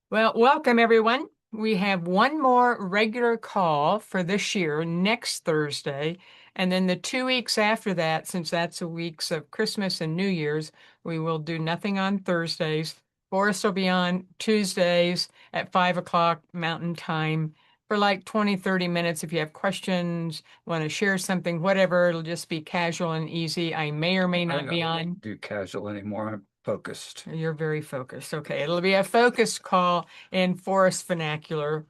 Well, welcome everyone. We have one more regular call for this year, next Thursday. And then the 2 weeks after that, since that's the weeks of Christmas and New Year's, we will do nothing on Thursdays. Forrest will be on Tuesdays at 5 o'clock Mountain Time for like 20, 30 minutes. If you have questions, want to share something, whatever, it'll just be casual and easy. I may or may I not be don't on. do casual anymore. I'm focused. You're very focused. Okay, it'll be a focused call in forest vernacular,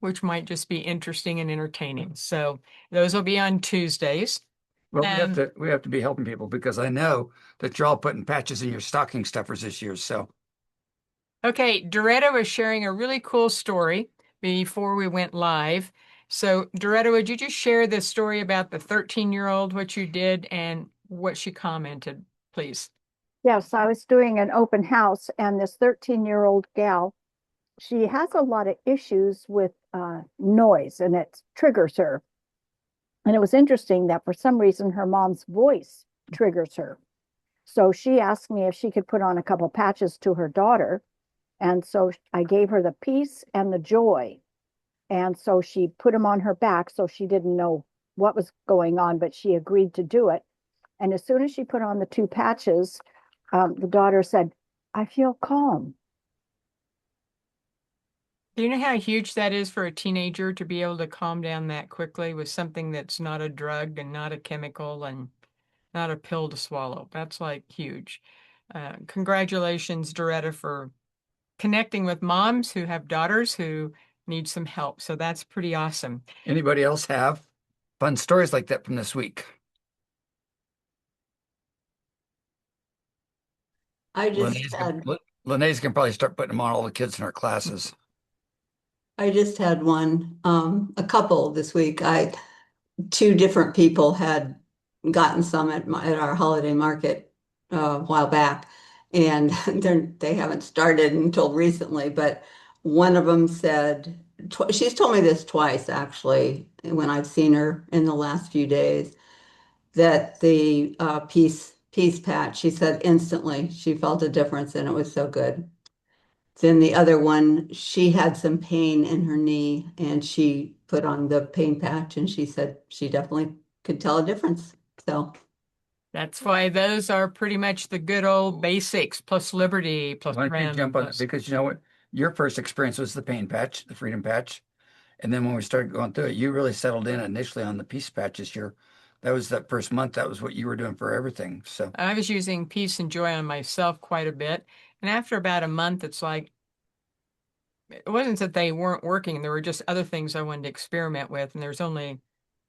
which might just be interesting and entertaining. So those will be on Tuesdays. Well, we have Um, to we have to be helping people because I know that you're all putting patches in your stocking stuffers this year. So okay, Doretta was sharing a really cool story before we went live. So, Doretta, would you just share the story about the 13-year-old, what you did, and what she commented, please? Yes, I was doing an open house, and this 13-year-old gal, she has a lot of issues with noise, and it triggers her. And it was interesting that for some reason her mom's voice triggers her. So she asked me if she could put on a couple patches to her daughter. And so I gave her the peace and the joy. And so she put them on her back. So she didn't know what was going on, but she agreed to do it. And as soon as she put on the two patches, the daughter said, I feel calm. Do you know how huge that is for a teenager to be able to calm down that quickly with something that's not a drug and not a chemical and not a pill to swallow? That's like huge. Congratulations, Doretta, for connecting with moms who have daughters who need some help. So that's pretty awesome. anybody else have fun stories like that from this week? I just Linnaeus can, had Linnaeus can probably start putting them on all the kids in our classes. I just had one a couple this week. I Two different people had gotten some at our holiday market a while back, and they haven't started until recently. But one of them said she's told me this twice actually when I've seen her in the last few days that the peace patch. She said instantly she felt a difference and it was so good. Then the other one, she had some pain in her knee and she put on the pain patch and she said she definitely could tell a difference. So That's why those are pretty much the good old basics plus liberty plus Why don't you REM jump on it? plus. Because you know what? Your first experience was the pain patch, the freedom patch. And then when we started going through it, you really settled in initially on the peace patches. That was that first month. That was what you were doing for everything. So I was using peace and joy on myself quite a bit. And after about a month, it's like, it wasn't that they weren't working. There were just other things I wanted to experiment with. And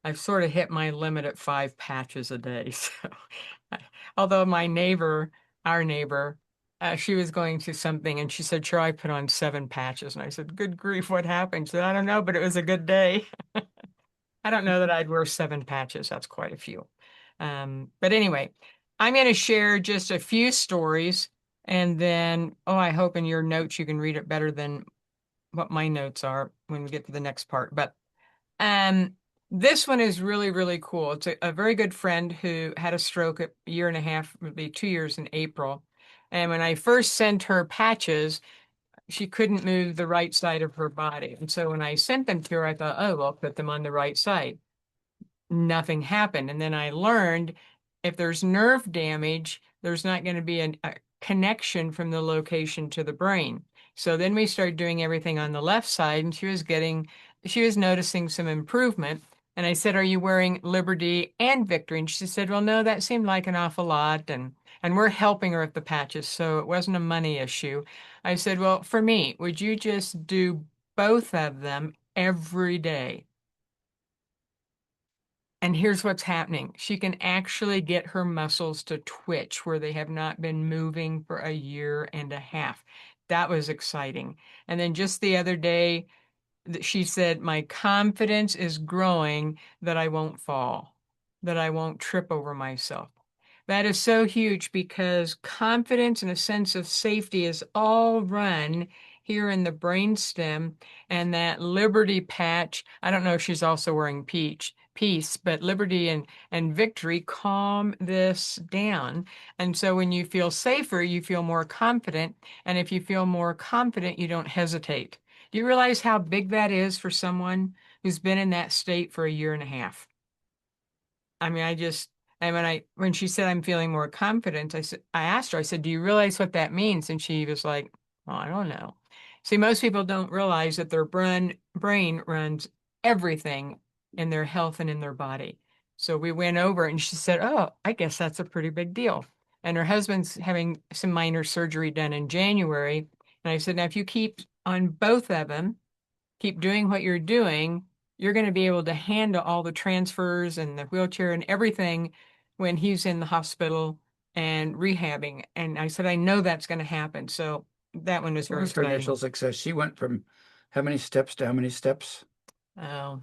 I've sort of hit my limit at 5 patches a day. So, although our neighbor, she was going to something and she said, "Sure, I put on 7 patches." And I said, "Good grief, what happened?" She said, "I don't know, but it was a good day." I don't know that I'd wear 7 patches. That's quite a few. But anyway, I'm going to share just a few stories. And then, oh, I hope in your notes you can read it better than what my notes are when we get to the next part. But um, this one is really, really cool. It's a very good friend who had a stroke a year and a half, would be 2 years in April. And when I first sent her patches, she couldn't move the right side of her body. And so when I sent them to her, I thought, oh, well, I'll put them on the right side. Nothing happened. And then I learned if there's nerve damage, there's not going to be a connection from the location to the brain. So then we started doing everything on the left side, and she was noticing some improvement. And I said, "Are you wearing Liberty and Victory?" And she said, "Well, no, that seemed like an awful lot." And we're helping her with the patches, so it wasn't a money issue. I said, "Well, for me, would you just do both of them every day?" And here's what's happening. She can actually get her muscles to twitch where they have not been moving for a year and a half. That was exciting. And then just the other day, she said, "My confidence is growing that I won't fall, that I won't trip over myself." That is so huge because confidence and a sense of safety is all run here in the brainstem. And that Liberty patch, I don't know if she's also wearing Peach, peace, but liberty and victory calm this down. And so when you feel safer, you feel more confident. And if you feel more confident, you don't hesitate. Do you realize how big that is for someone who's been in that state for a year and a half? I mean, and when she said I'm feeling more confident, I asked her, I said, do you realize what that means? And she was like, well, I don't know. See, most people don't realize that their brain runs everything in their health and in their body. So we went over and she said, oh, I guess that's a pretty big deal. And her husband's having some minor surgery done in January. And I said, now, if you keep on both of them, keep doing what you're doing, you're going to be able to handle all the transfers and the wheelchair and everything when he's in the hospital and rehabbing. And I said, I know that's going to happen. So that one was What very was her initial exciting. success? She went from how many steps to how many steps Oh,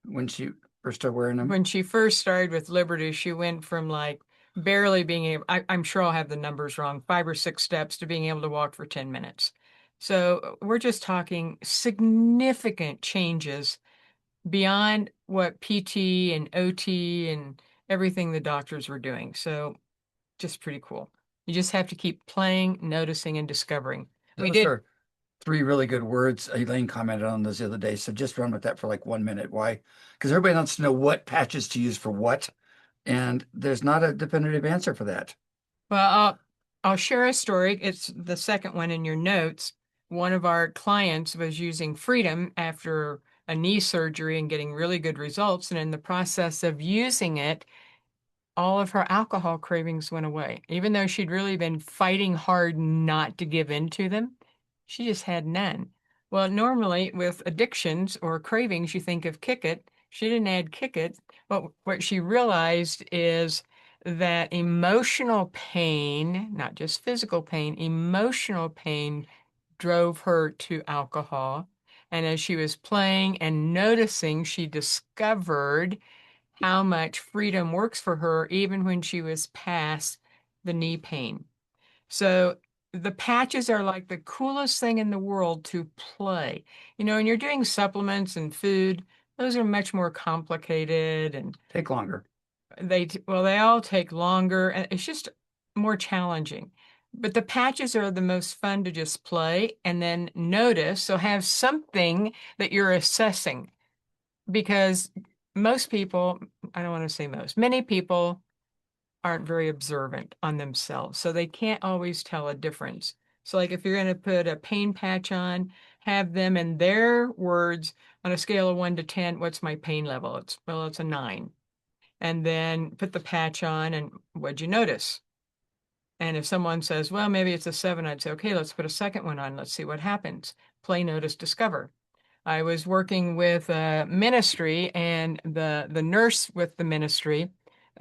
when she first started wearing them? when she first started with Liberty, she went from like barely being able, I'm sure I'll have the numbers wrong, 5 or 6 steps to being able to walk for 10 minutes. So we're just talking significant changes beyond what PT and OT and everything the doctors were doing. So just pretty cool. You just have to keep playing, noticing, and discovering. We Those did. are three really good words. Elaine commented on those the other day. So just run with that for like 1 minute. Why? Because everybody wants to know what patches to use for what. And there's not a definitive answer for that. Well, I'll share a story. It's the second one in your notes. One of our clients was using Freedom after a knee surgery and getting really good results. And in the process of using it, all of her alcohol cravings went away. Even though she'd really been fighting hard not to give in to them, she just had none. Well, normally with addictions or cravings, you think of kick it. She didn't add kick it. But what she realized is that emotional pain, not just physical pain, emotional pain drove her to alcohol. And as she was playing and noticing, she discovered how much freedom works for her, even when she was past the knee pain. So the patches are like the coolest thing in the world to play. You know, when you're doing supplements and food, those are much more complicated and Take longer. they all take longer and it's just more challenging. But the patches are the most fun to just play and then notice. So have something that you're assessing because most people, I don't want to say most, many people aren't very observant on themselves. So they can't always tell a difference. So, like if you're going to put a pain patch on, have them in their words on a scale of 1 to 10, what's my pain level? It's a 9. And then put the patch on and what'd you notice? And if someone says, well, maybe it's a 7, I'd say, okay, let's put a second one on. Let's see what happens. Play, notice, discover. I was working with a ministry and the nurse with the ministry,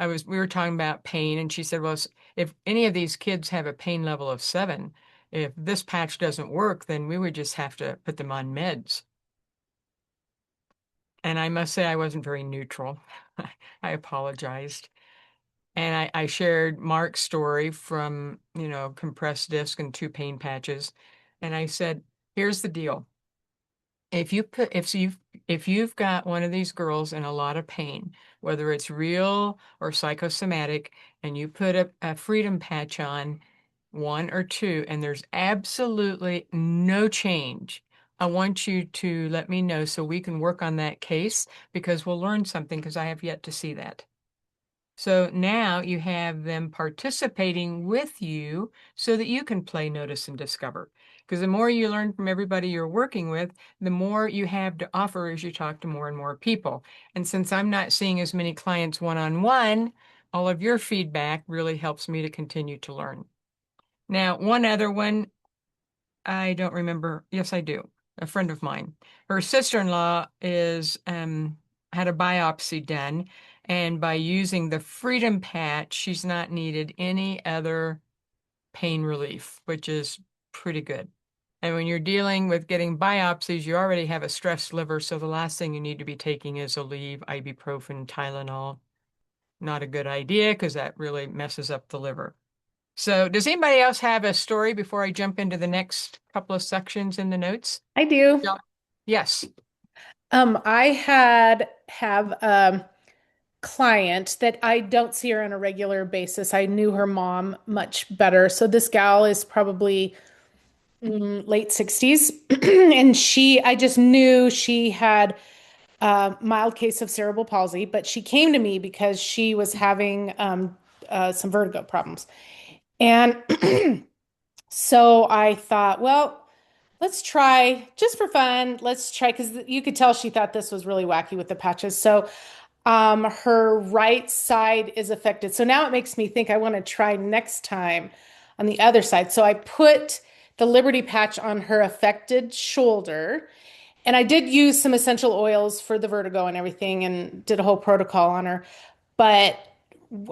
we were talking about pain and she said, well, if any of these kids have a pain level of 7, if this patch doesn't work, then we would just have to put them on meds. And I must say I wasn't very neutral. I apologized. And I shared Mark's story from, compressed disc and 2 pain patches. And I said, here's the deal. If you've got one of these girls in a lot of pain, whether it's real or psychosomatic, and you put a freedom patch on 1 or 2, and there's absolutely no change, I want you to let me know so we can work on that case because we'll learn something because I have yet to see that. So now you have them participating with you so that you can play, notice, and discover. Because the more you learn from everybody you're working with, the more you have to offer as you talk to more and more people. And since I'm not seeing as many clients one-on-one, all of your feedback really helps me to continue to learn. Now, one other one, I don't remember. Yes, I do. A friend of mine. Her sister-in-law is had a biopsy done, and by using the Freedom Patch, she's not needed any other pain relief, which is pretty good. And when you're dealing with getting biopsies, you already have a stressed liver, so the last thing you need to be taking is Aleve, ibuprofen, Tylenol. Not a good idea because that really messes up the liver. So, does anybody else have a story before I jump into the next couple of sections in the notes? I do. Yeah. Yes. I have client that I don't see her on a regular basis. I knew her mom much better. So this gal is probably late 60s. And I just knew she had a mild case of cerebral palsy, but she came to me because she was having some vertigo problems. And so I thought, well, let's try just for fun. Let's try because you could tell she thought this was really wacky with the patches. So her right side is affected. So now it makes me think I want to try next time on the other side. So I put the Liberty patch on her affected shoulder. And I did use some essential oils for the vertigo and everything and did a whole protocol on her. But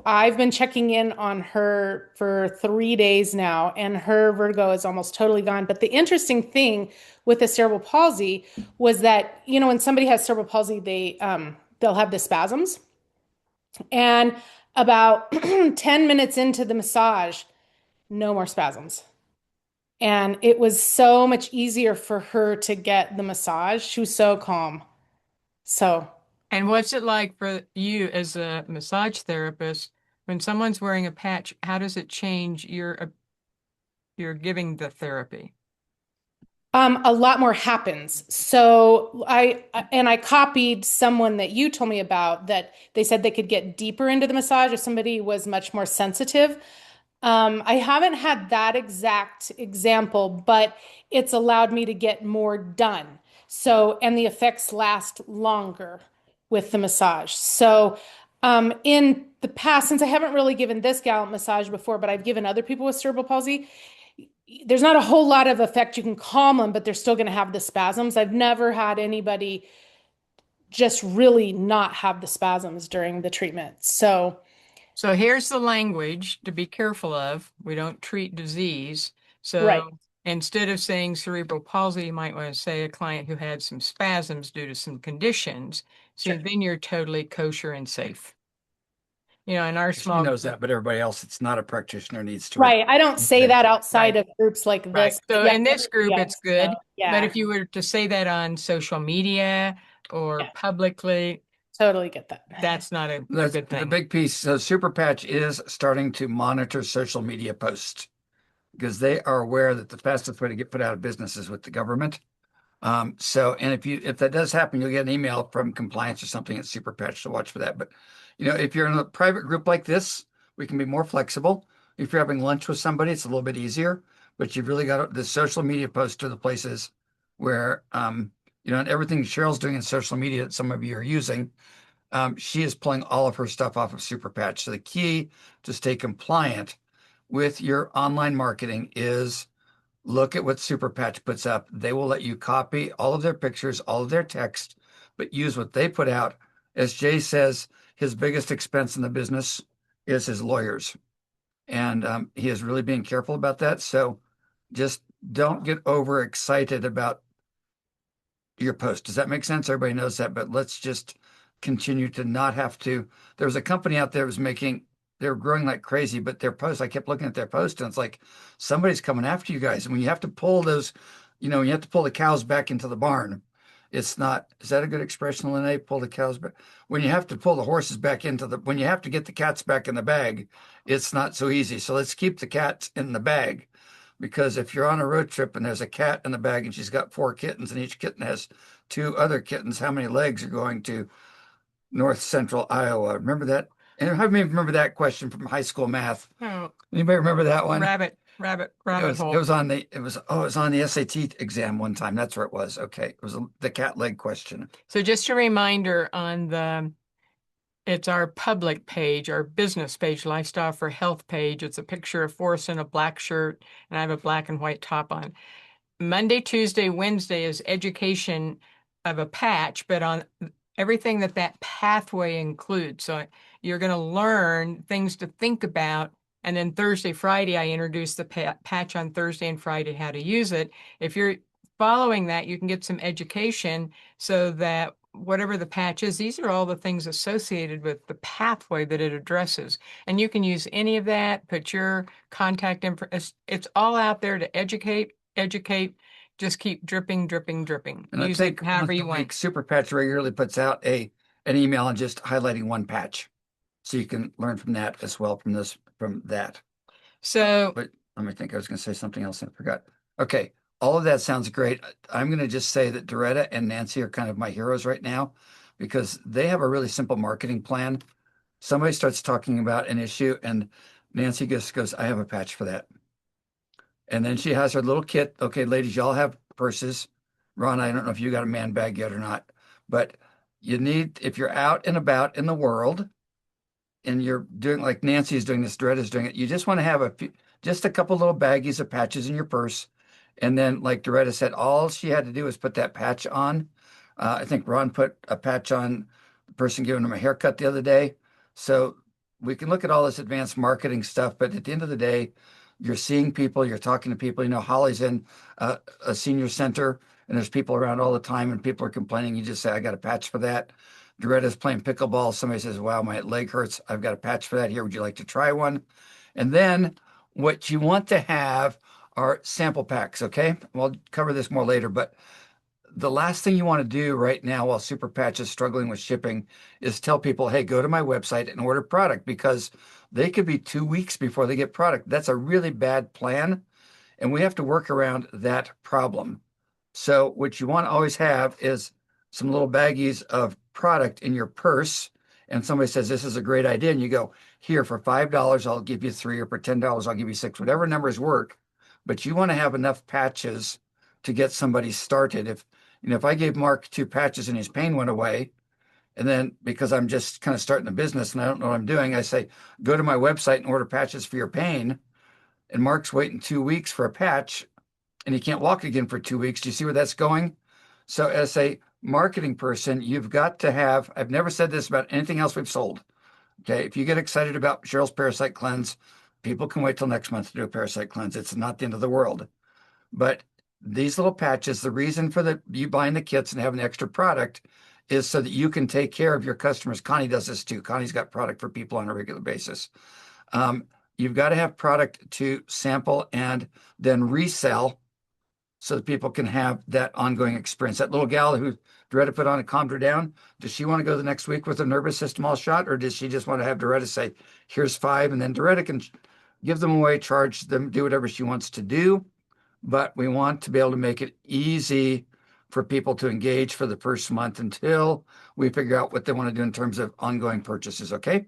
I've been checking in on her for 3 days now, and her vertigo is almost totally gone. But the interesting thing with the cerebral palsy was that, when somebody has cerebral palsy, they'll have the spasms. And about 10 minutes into the massage, no more spasms. And it was so much easier for her to get the massage. She was so calm. So, And what's it like for you as a massage therapist when someone's wearing a patch? How does it change your giving the therapy? a lot more happens. So I copied someone that you told me about that they said they could get deeper into the massage if somebody was much more sensitive. I haven't had that exact example, but it's allowed me to get more done. So, and the effects last longer with the massage. So, in the past, since I haven't really given this gal a massage before, but I've given other people with cerebral palsy, there's not a whole lot of effect. You can calm them, but they're still going to have the spasms. I've never had anybody just really not have the spasms during the treatment. So, So here's the language to be careful of. We don't treat disease. right. So instead of saying cerebral palsy, you might want to say a client who had some spasms due to some conditions. So Sure. then you're totally kosher and safe. In our She small knows group. that, but everybody else that's not a practitioner needs to Right. I don't say say. that outside Right. of groups like Right. this. But So yeah, in this everybody group, it's else, no. good. But Yeah. if you were to say that on social media or Yeah. publicly, Totally get that. that's not a That's good the thing. big piece. So Super Patch is starting to monitor social media posts because they are aware that the fastest way to get put out of business is with the government. And if that does happen, you'll get an email from compliance or something at Super Patch to watch for that. But if you're in a private group like this, we can be more flexible. If you're having lunch with somebody, it's a little bit easier. But you've really got the social media posts to the places where and everything Cheryl's doing in social media that some of you are using, she is pulling all of her stuff off of Super Patch. So the key to stay compliant with your online marketing is look at what Super Patch puts up. They will let you copy all of their pictures, all of their text, but use what they put out. As Jay says, his biggest expense in the business is his lawyers. And he is really being careful about that. So just don't get overexcited about your post. Does that make sense? Everybody knows that, but let's just continue to not have to. There was a company out there that was they were growing like crazy, but their posts, I kept looking at their posts and it's like somebody's coming after you guys. And when you have to pull when you have to pull the cows back into the barn, it's not, is that a good expression, Lene? Pull the cows back. When you have to pull the horses back when you have to get the cats back in the bag, it's not so easy. So let's keep the cats in the bag because if you're on a road trip and there's a cat in the bag and she's got 4 kittens and each kitten has two other kittens, how many legs are going to north central Iowa? Remember that? And how many remember that question from high school math? Oh, Anybody remember that one? rabbit It hole. was on the SAT exam one time. That's where it was. Okay. It was the cat leg question. So just a reminder it's our public page, our business page, Lifestyle for Health page. It's a picture of Forrest in a black shirt, and I have a black and white top on. Monday, Tuesday, Wednesday is education of a patch, but on everything that pathway includes. So you're going to learn things to think about. And then Thursday, Friday, I introduce the patch on Thursday and Friday, how to use it. If you're following that, you can get some education so that whatever the patch is, these are all the things associated with the pathway that it addresses. And you can use any of that, put your contact info. It's all out there to educate, just keep dripping, dripping, dripping. And I Use it think however once a you week, want. Super Patch regularly puts out a an email and just highlighting one patch. So you can learn from that as well from that. So, But let me think, I was going to say something else and I forgot. Okay. All of that sounds great. I'm going to just say that Doretta and Nancy are kind of my heroes right now because they have a really simple marketing plan. Somebody starts talking about an issue and Nancy just goes, I have a patch for that. And then she has her little kit. Okay, ladies, y'all have purses. Ron, I don't know if you got a man bag yet or not, but you need, if you're out and about in the world and you're doing like Nancy is doing this, Doretta is doing it, you just want to have just a couple little baggies of patches in your purse. And then, like Doretta said, all she had to do was put that patch on. I think Ron put a patch on the person giving him a haircut the other day. So we can look at all this advanced marketing stuff, but at the end of the day, you're seeing people, you're talking to people. You know, Holly's in a senior center, and there's people around all the time, and people are complaining. You just say, I got a patch for that. Doretta's playing pickleball. Somebody says, wow, my leg hurts. I've got a patch for that here. Would you like to try one? And then what you want to have are sample packs, okay? We'll cover this more later, but the last thing you want to do right now while Super Patch is struggling with shipping is tell people, hey, go to my website and order product because they could be 2 weeks before they get product. That's a really bad plan, and we have to work around that problem. So what you want to always have is some little baggies of product in your purse, and somebody says, this is a great idea, and you go, here, for $5, I'll give you 3, or for $10, I'll give you 6, whatever numbers work. But you want to have enough patches to get somebody started. If I gave Mark 2 patches and his pain went away, and then because I'm just kind of starting a business and I don't know what I'm doing, I say, go to my website and order patches for your pain. And Mark's waiting 2 weeks for a patch and he can't walk again for 2 weeks. Do you see where that's going? So as a marketing person, you've got to have, I've never said this about anything else we've sold. Okay. If you get excited about Cheryl's parasite cleanse, people can wait till next month to do a parasite cleanse. It's not the end of the world. But these little patches, the reason for you buying the kits and having the extra product is so that you can take care of your customers. Connie does this too. Connie's got product for people on a regular basis. You've got to have product to sample and then resell so that people can have that ongoing experience. That little gal who Doretta put on and calmed her down, does she want to go the next week with her nervous system all shot, or does she just want to have Doretta say, here's 5, and then Doretta can give them away, charge them, do whatever she wants to do? But we want to be able to make it easy for people to engage for the first month until we figure out what they want to do in terms of ongoing purchases. Okay.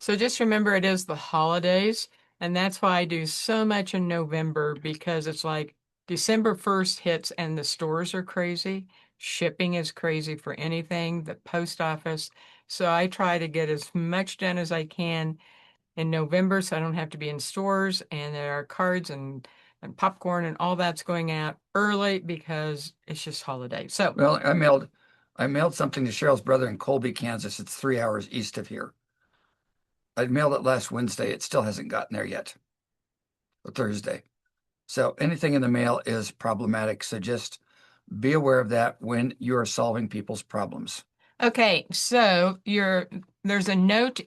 so just remember it is the holidays, and that's why I do so much in November because it's like December 1st hits and the stores are crazy. Shipping is crazy for anything, the post office. So I try to get as much done as I can in November so I don't have to be in stores, and there are cards and popcorn and all that's going out early because it's just holiday. So, Well, I mailed something to Cheryl's brother in Colby, Kansas. It's 3 hours east of here. I mailed it last Wednesday. It still hasn't gotten there yet. Thursday. So anything in the mail is problematic. So just be aware of that when you're solving people's problems. okay, so there's a note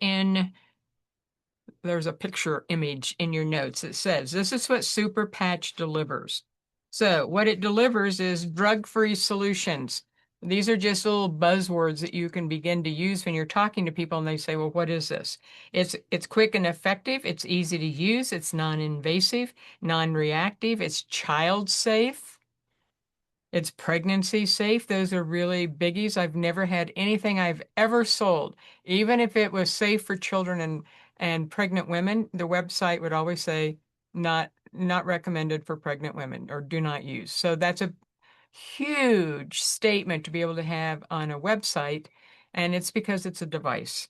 there's a picture image in your notes that says this is what Super Patch delivers. So what it delivers is drug-free solutions. These are just little buzzwords that you can begin to use when you're talking to people and they say, well, what is this? It's quick and effective. It's easy to use. It's non-invasive, non-reactive. It's child safe. It's pregnancy safe. Those are really biggies. I've never had anything I've ever sold, even if it was safe for children and pregnant women, the website would always say not recommended for pregnant women or do not use. So that's a huge statement to be able to have on a website, and it's because it's a device.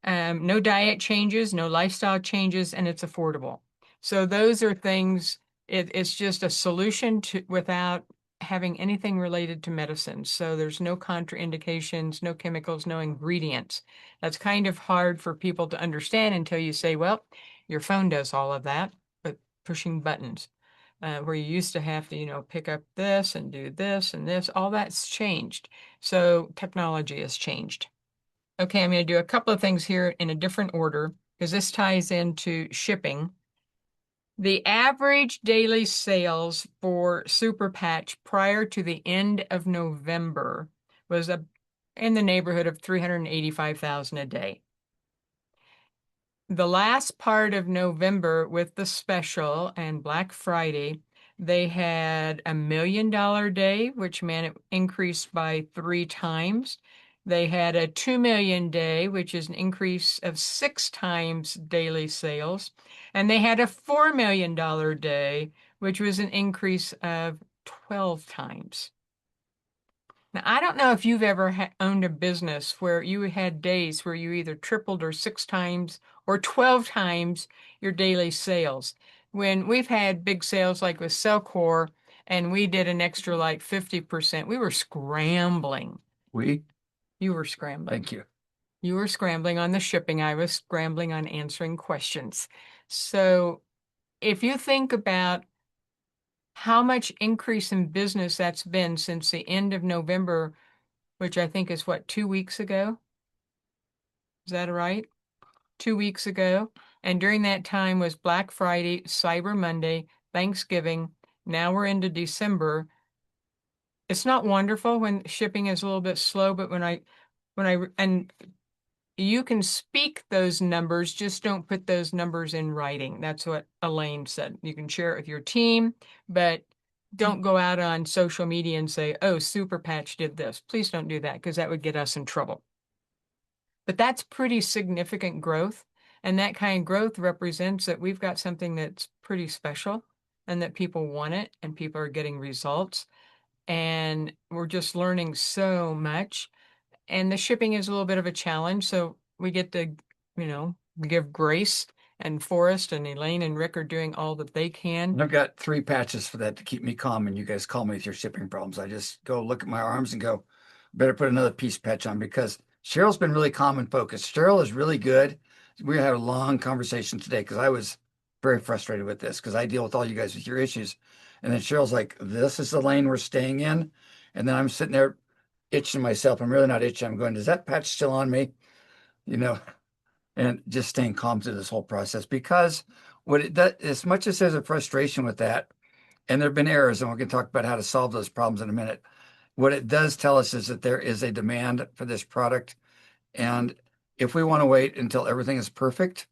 No diet changes, no lifestyle changes, and it's affordable. So those are things, it's just a solution to without having anything related to medicine. So there's no contraindications, no chemicals, no ingredients. That's kind of hard for people to understand until you say, well, your phone does all of that, but pushing buttons. Where you used to have to, pick up this and do this and this, all that's changed. So technology has changed. Okay, I'm going to do a couple of things here in a different order because this ties into shipping. The average daily sales for Super Patch prior to the end of November was in the neighborhood of 385,000 a day. The last part of November with the special and Black Friday, they had $1 million day, which meant it increased by 3 times. They had a 2 million day, which is an increase of 6 times daily sales. And they had a $4 million day, which was an increase of 12 times. Now, I don't know if you've ever owned a business where you had days where you either tripled or 6 times or 12 times your daily sales. When we've had big sales like with Cellcore and we did an extra like 50%, we were scrambling. We, You were scrambling. thank you. You were scrambling on the shipping. I was scrambling on answering questions. So if you think about how much increase in business that's been since the end of November, which I think is what, 2 weeks ago? Is that right? 2 weeks ago. And during that time was Black Friday, Cyber Monday, Thanksgiving. Now we're into December. It's not wonderful when shipping is a little bit slow, but and you can speak those numbers, just don't put those numbers in writing. That's what Elaine said. You can share it with your team, but don't go out on social media and say, oh, Super Patch did this. Please don't do that because that would get us in trouble. But that's pretty significant growth. And that kind of growth represents that we've got something that's pretty special and that people want it and people are getting results. And we're just learning so much. And the shipping is a little bit of a challenge. So we get to, give grace. And Forrest and Elaine and Rick are doing all that they can. And I've got 3 patches for that to keep me calm when you guys call me with your shipping problems. I just go look at my arms and go, better put another piece patch on because Cheryl's been really calm and focused. Cheryl is really good. We had a long conversation today because I was very frustrated with this because I deal with all you guys with your issues. And then Cheryl's like, this is the lane we're staying in. And then I'm sitting there itching myself. I'm really not itching. I'm going, is that patch still on me? You know, and just staying calm through this whole process because what it does, as much as there's a frustration with that, and there have been errors, and we're going to talk about how to solve those problems in a minute. What it does tell us is that there is a demand for this product. And if we want to wait until everything is perfect,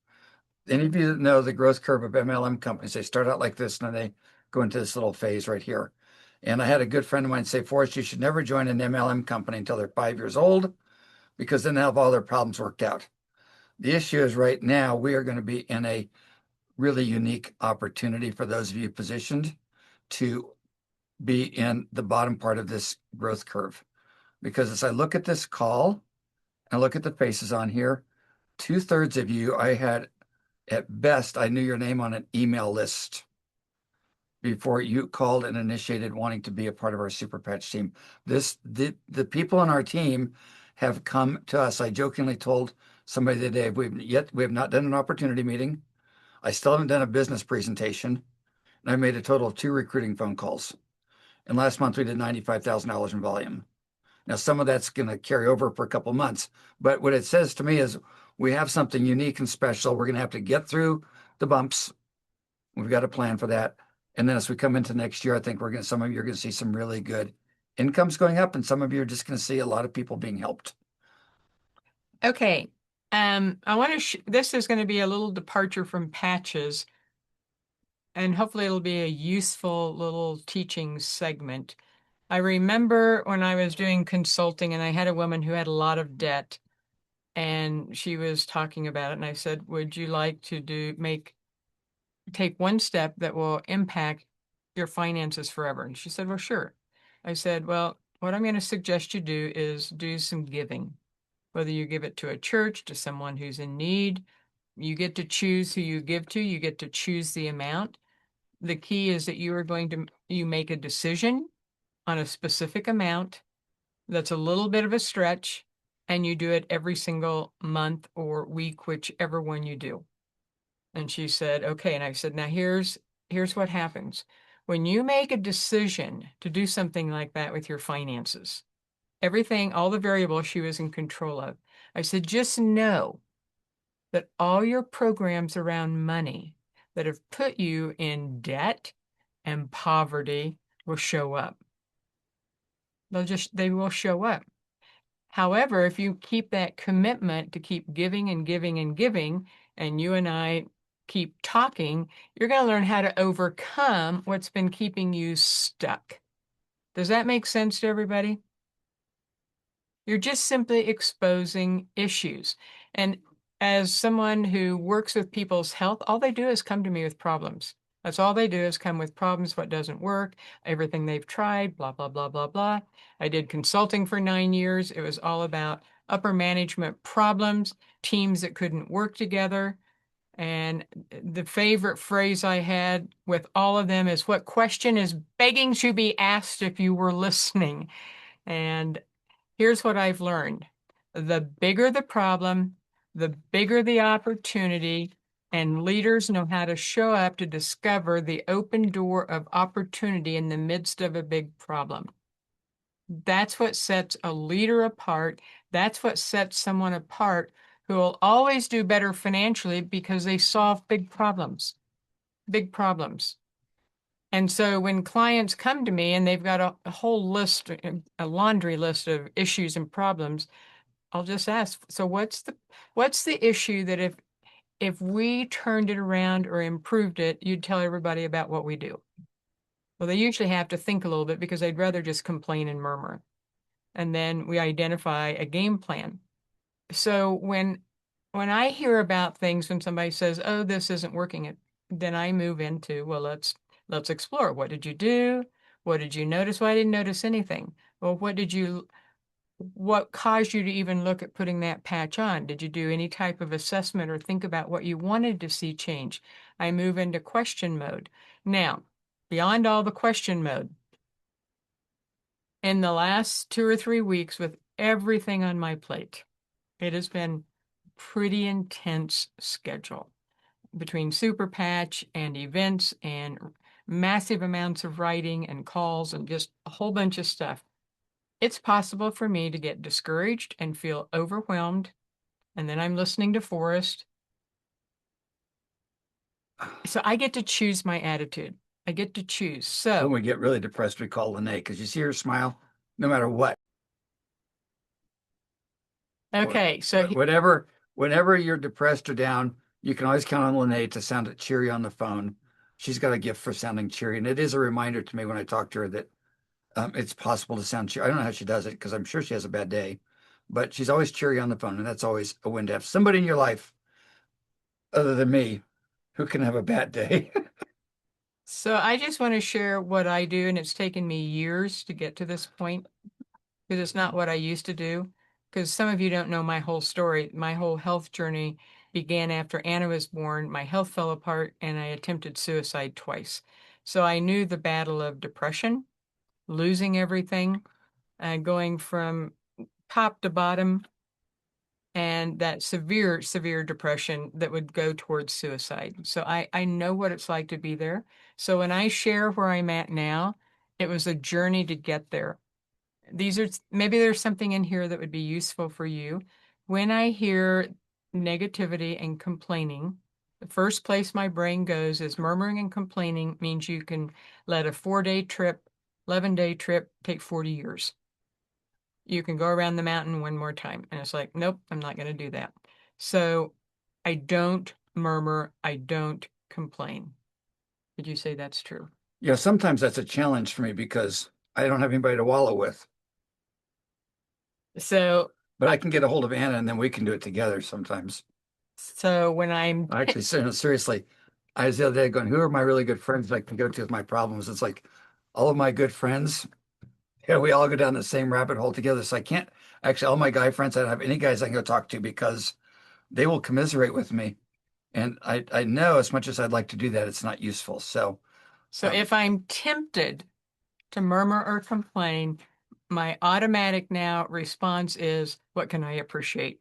any of you that know the growth curve of MLM companies, they start out like this and then they go into this little phase right here. And I had a good friend of mine say, Forrest, you should never join an MLM company until they're 5 years old because then they'll have all their problems worked out. The issue is right now we are going to be in a really unique opportunity for those of you positioned to be in the bottom part of this growth curve. Because as I look at this call and look at the faces on here, 2/3 of you, I had at best, I knew your name on an email list before you called and initiated wanting to be a part of our Super Patch team. The people on our team have come to us. I jokingly told somebody today, we have not done an opportunity meeting. I still haven't done a business presentation. And I made a total of 2 recruiting phone calls. And last month we did $95,000 in volume. Now, some of that's going to carry over for a couple of months. But what it says to me is we have something unique and special. We're going to have to get through the bumps. We've got a plan for that. And then as we come into next year, I think some of you are going to see some really good incomes going up, and some of you are just going to see a lot of people being helped. Okay. I want to, this is going to be a little departure from patches, and hopefully it'll be a useful little teaching segment. I remember when I was doing consulting and I had a woman who had a lot of debt and she was talking about it. And I said, would you like to take one step that will impact your finances forever? And she said, well, sure. I said, well, what I'm going to suggest you do is do some giving, whether you give it to a church, to someone who's in need. You get to choose who you give to. You get to choose the amount. The key is that you make a decision on a specific amount that's a little bit of a stretch, and you do it every single month or week, whichever one you do. And she said, okay. And I said, now here's what happens. When you make a decision to do something like that with your finances, everything, all the variables she was in control of, I said, just know that all your programs around money that have put you in debt and poverty will show up. They will show up. However, if you keep that commitment to keep giving and giving and giving, and you and I keep talking, you're going to learn how to overcome what's been keeping you stuck. Does that make sense to everybody? You're just simply exposing issues. And as someone who works with people's health, all they do is come to me with problems. That's all they do is come with problems, what doesn't work, everything they've tried, blah, blah, blah, blah, blah. I did consulting for 9 years. It was all about upper management problems, teams that couldn't work together. And the favorite phrase I had with all of them is, what question is begging to be asked if you were listening? And here's what I've learned. The bigger the problem, the bigger the opportunity, and leaders know how to show up to discover the open door of opportunity in the midst of a big problem. That's what sets a leader apart. That's what sets someone apart who will always do better financially because they solve big problems. Big problems. And so when clients come to me and they've got a whole list, a laundry list of issues and problems, I'll just ask, so what's the issue that if we turned it around or improved it, you'd tell everybody about what we do? Well, they usually have to think a little bit because they'd rather just complain and murmur. And then we identify a game plan. So when I hear about things, when somebody says, "Oh, this isn't working," then I move into, well, let's explore. What did you do? What did you notice? Well, I didn't notice anything. Well, what caused you to even look at putting that patch on? Did you do any type of assessment or think about what you wanted to see change? I move into question mode. Now, beyond all the question mode, in the last 2 or 3 weeks with everything on my plate, it has been pretty intense schedule between Super Patch and events and massive amounts of writing and calls and just a whole bunch of stuff. It's possible for me to get discouraged and feel overwhelmed. And then I'm listening to Forrest. So I get to choose my attitude. I get to choose. So When we get really depressed, we call Lene because you see her smile no matter what. okay, so Whenever you're depressed or down, you can always count on Lene to sound cheery on the phone. She's got a gift for sounding cheery, and it is a reminder to me when I talk to her that it's possible to sound cheery. I don't know how she does it because I'm sure she has a bad day, but she's always cheery on the phone, and that's always a win to have somebody in your life other than me who can have a bad day. so I just want to share what I do, and it's taken me years to get to this point because it's not what I used to do. Because some of you don't know my whole story. My whole health journey began after Anna was born. My health fell apart, and I attempted suicide twice. So I knew the battle of depression, losing everything, going from top to bottom, and that severe, severe depression that would go towards suicide. So I know what it's like to be there. So when I share where I'm at now, it was a journey to get there. These are maybe there's something in here that would be useful for you. When I hear negativity and complaining, the first place my brain goes is murmuring and complaining means you can let a 4-day trip, 11-day trip take 40 years. You can go around the mountain one more time. And it's like, nope, I'm not going to do that. So I don't murmur. I don't complain. Did you say that's true? Yeah, sometimes that's a challenge for me because I don't have anybody to wallow with, So, but I can get a hold of Anna and then we can do it together sometimes. so when I'm Actually, seriously, I was the other day going, who are my really good friends that I can go to with my problems? It's like all of my good friends, yeah, we all go down the same rabbit hole together. So I can't actually, all my guy friends, I don't have any guys I can go talk to because they will commiserate with me. And I know as much as I'd like to do that, it's not useful. So, so if I'm tempted to murmur or complain, my automatic now response is, what can I appreciate?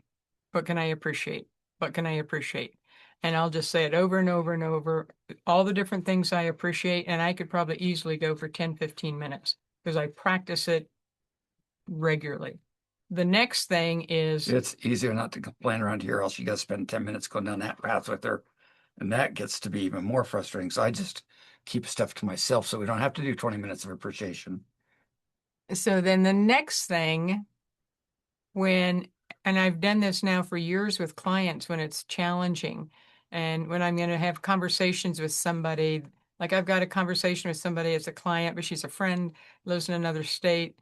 What can I appreciate? What can I appreciate? And I'll just say it over and over and over, all the different things I appreciate. And I could probably easily go for 10, 15 minutes because I practice it regularly. The next thing is, it's easier not to complain around here, else you got to spend 10 minutes going down that path with her. And that gets to be even more frustrating. So I just keep stuff to myself so we don't have to do 20 minutes of appreciation. so then the next thing when, and I've done this now for years with clients when it's challenging. And when I'm going to have conversations with somebody, like I've got a conversation with somebody as a client, but she's a friend, lives in another state.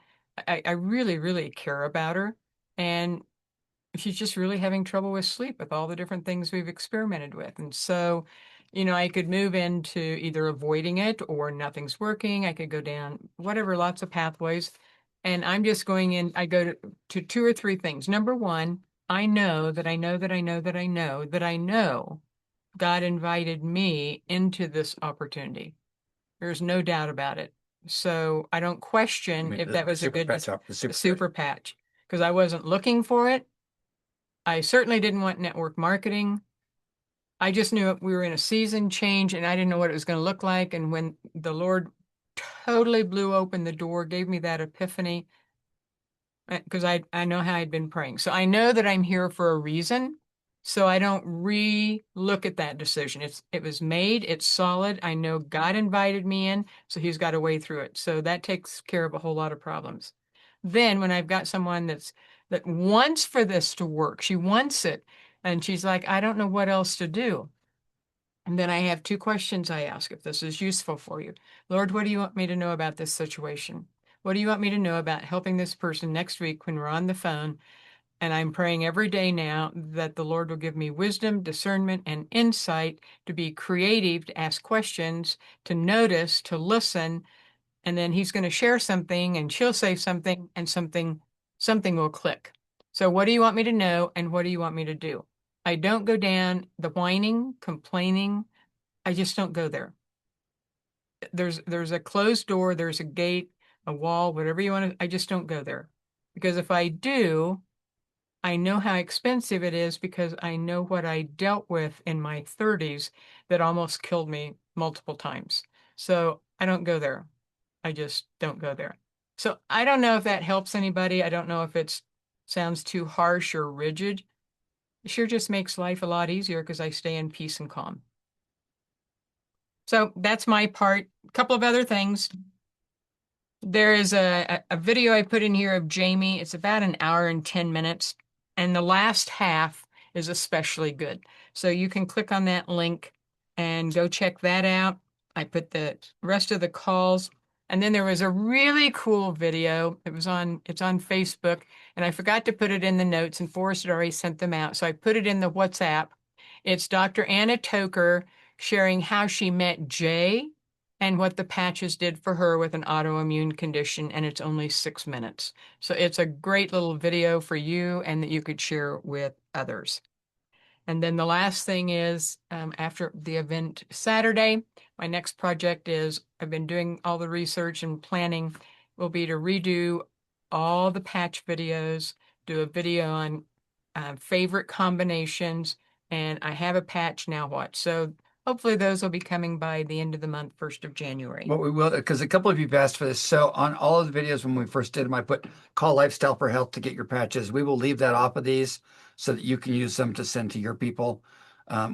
I really, really care about her. And she's just really having trouble with sleep with all the different things we've experimented with. And so, I could move into either avoiding it or nothing's working. I could go down whatever, lots of pathways. And I'm just going in, I go to two or three things. Number one, I know that I know that I know that I know that I know God invited me into this opportunity. There's no doubt about it. So I don't I question mean, if that was a super good patch up, the super super patch because I wasn't looking for it. I certainly didn't want network marketing. I just knew we were in a season change and I didn't know what it was going to look like. And when the Lord totally blew open the door, gave me that epiphany, because I know how I'd been praying. So I know that I'm here for a reason. So I don't re-look at that decision. It was made, it's solid. I know God invited me in, so he's got a way through it. So that takes care of a whole lot of problems. Then when I've got someone that wants for this to work, she wants it, and she's like, I don't know what else to do. And then I have two questions I ask if this is useful for you. Lord, what do you want me to know about this situation? What do you want me to know about helping this person next week when we're on the phone? And I'm praying every day now that the Lord will give me wisdom, discernment, and insight to be creative, to ask questions, to notice, to listen. And then he's going to share something and she'll say something and something will click. So what do you want me to know and what do you want me to do? I don't go down the whining, complaining. I just don't go there. There's a closed door, there's a gate, a wall, whatever you want to, I just don't go there. Because if I do, I know how expensive it is because I know what I dealt with in my 30s that almost killed me multiple times. So I don't go there. I just don't go there. So I don't know if that helps anybody. I don't know if it sounds too harsh or rigid. It sure just makes life a lot easier because I stay in peace and calm. So that's my part. A couple of other things. There is a video I put in here of Jamie. It's about an hour and 10 minutes, and the last half is especially good. So you can click on that link and go check that out. I put the rest of the calls, and then there was a really cool video. It's on Facebook, and I forgot to put it in the notes, and Forrest had already sent them out. So I put it in the WhatsApp. It's Dr. Anna Toker sharing how she met Jay and what the patches did for her with an autoimmune condition, and it's only 6 minutes. So it's a great little video for you and that you could share with others. And then the last thing is, after the event Saturday, my next project is I've been doing all the research and planning will be to redo all the patch videos, do a video on favorite combinations, and I have a patch now what. So hopefully those will be coming by the end of the month, 1st of January. What we will, because a couple of you have asked for this. So on all of the videos when we first did them, I put call Lifestyle for Health to get your patches. We will leave that off of these so that you can use them to send to your people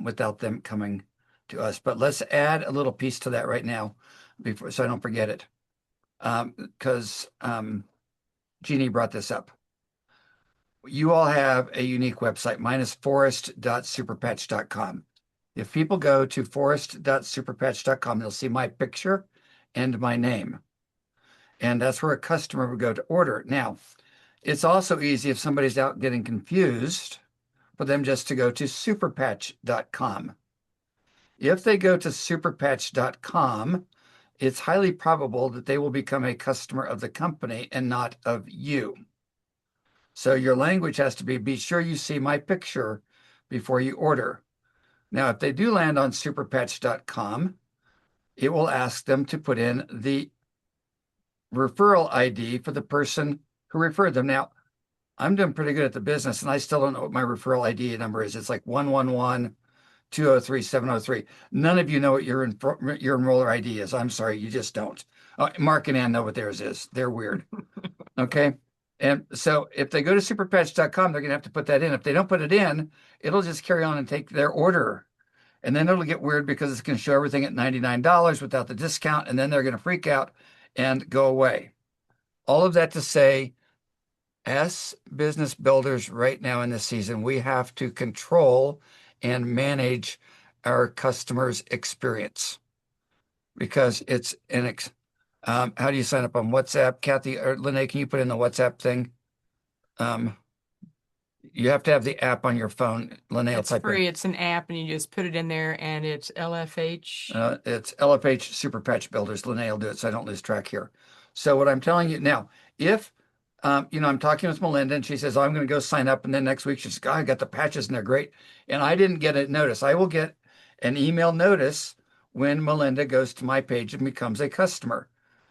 without them coming to us. But let's add a little piece to that right now before, so I don't forget it. Because Jeannie brought this up. You all have a unique website. Mine is forest.superpatch.com. If people go to forest.superpatch.com, they'll see my picture and my name. And that's where a customer would go to order. Now, it's also easy if somebody's out getting confused for them just to go to superpatch.com. If they go to superpatch.com, it's highly probable that they will become a customer of the company and not of you. So your language has to be sure you see my picture before you order. Now, if they do land on superpatch.com, it will ask them to put in the referral ID for the person who referred them. Now, I'm doing pretty good at the business, and I still don't know what my referral ID number is. It's like 111-203-703. None of you know what your enroller ID is. I'm sorry, you just don't. Mark and Ann know what theirs is. They're weird. Okay. And so if they go to superpatch.com, they're going to have to put that in. If they don't put it in, it'll just carry on and take their order. And then it'll get weird because it's going to show everything at $99 without the discount. And then they're going to freak out and go away. All of that to say, as business builders right now in this season, we have to control and manage our customers' experience because it's how do you sign up on WhatsApp? Kathy or Lene, can you put in the WhatsApp thing? Um, you have to have the app on your phone. Lene will It's type in. free. It's an app, and you just put it in there, and it's LFH. It's LFH Super Patch Builders. Lene will do it so I don't lose track here. So what I'm telling you now, if I'm talking with Melinda and she says, oh, I'm going to go sign up. And then next week she says, oh, I got the patches and they're great. And I didn't get a notice. I will get an email notice when Melinda goes to my page and becomes a customer.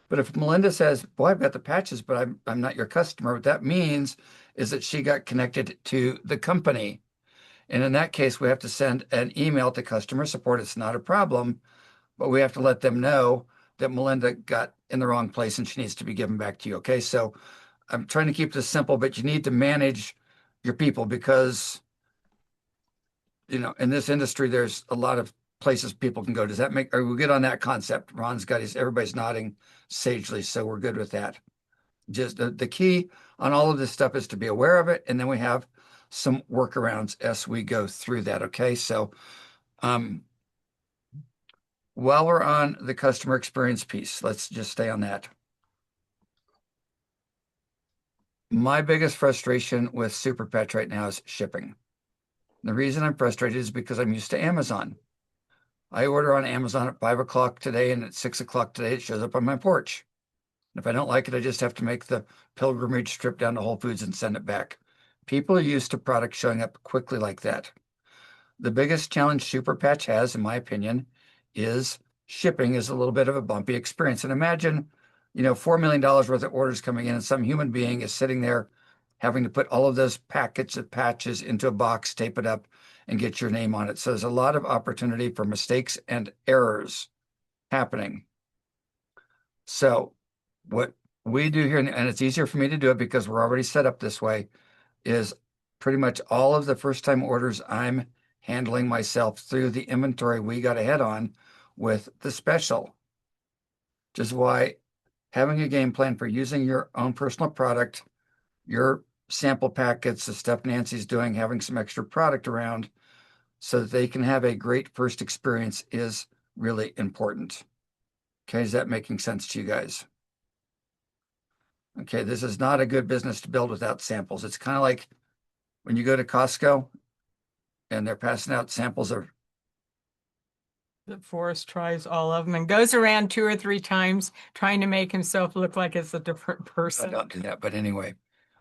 But if Melinda says, boy, I've got the patches, but I'm not your customer, what that means is that she got connected to the company. And in that case, we have to send an email to customer support. It's not a problem, but we have to let them know that Melinda got in the wrong place and she needs to be given back to you. Okay. So I'm trying to keep this simple, but you need to manage your people because, in this industry, there's a lot of places people can go. Does that are we good on that concept? Ron's got everybody's nodding sagely. So we're good with that. Just the key on all of this stuff is to be aware of it. And then we have some workarounds as we go through that. Okay. So, while we're on the customer experience piece, let's just stay on that. My biggest frustration with Superpatch right now is shipping. The reason I'm frustrated is because I'm used to Amazon. I order on Amazon at 5 o'clock today, and at 6 o'clock today, it shows up on my porch. And if I don't like it, I just have to make the pilgrimage trip down to Whole Foods and send it back. People are used to products showing up quickly like that. The biggest challenge Superpatch has, in my opinion, is shipping is a little bit of a bumpy experience. And imagine, $4 million worth of orders coming in, and some human being is sitting there having to put all of those packets of patches into a box, tape it up, and get your name on it. So there's a lot of opportunity for mistakes and errors happening. So what we do here, and it's easier for me to do it because we're already set up this way, is pretty much all of the first-time orders I'm handling myself through the inventory we got ahead on with the special. Which is why having a game plan for using your own personal product, your sample packets, the stuff Nancy's doing, having some extra product around so that they can have a great first experience is really important. Okay, is that making sense to you guys? Okay, this is not a good business to build without samples. It's kind of like when you go to Costco and they're passing out samples of. Forrest tries all of them and goes around 2 or 3 times trying to make himself look like it's a different I person. don't do that, but anyway.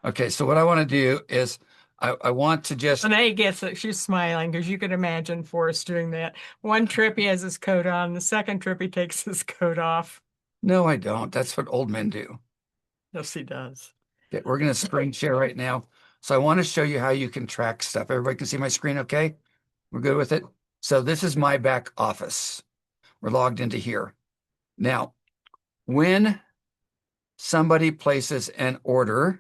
Okay, so what I want to do is I want to just. Renee gets it. She's smiling because you could imagine Forrest doing that. One trip he has his coat on. The second trip he takes his coat off. No, I don't. That's what old men do. Yes, he does. Okay, we're going to screen share right now. So I want to show you how you can track stuff. Everybody can see my screen, okay? We're good with it? So this is my back office. We're logged into here. Now, when somebody places an order,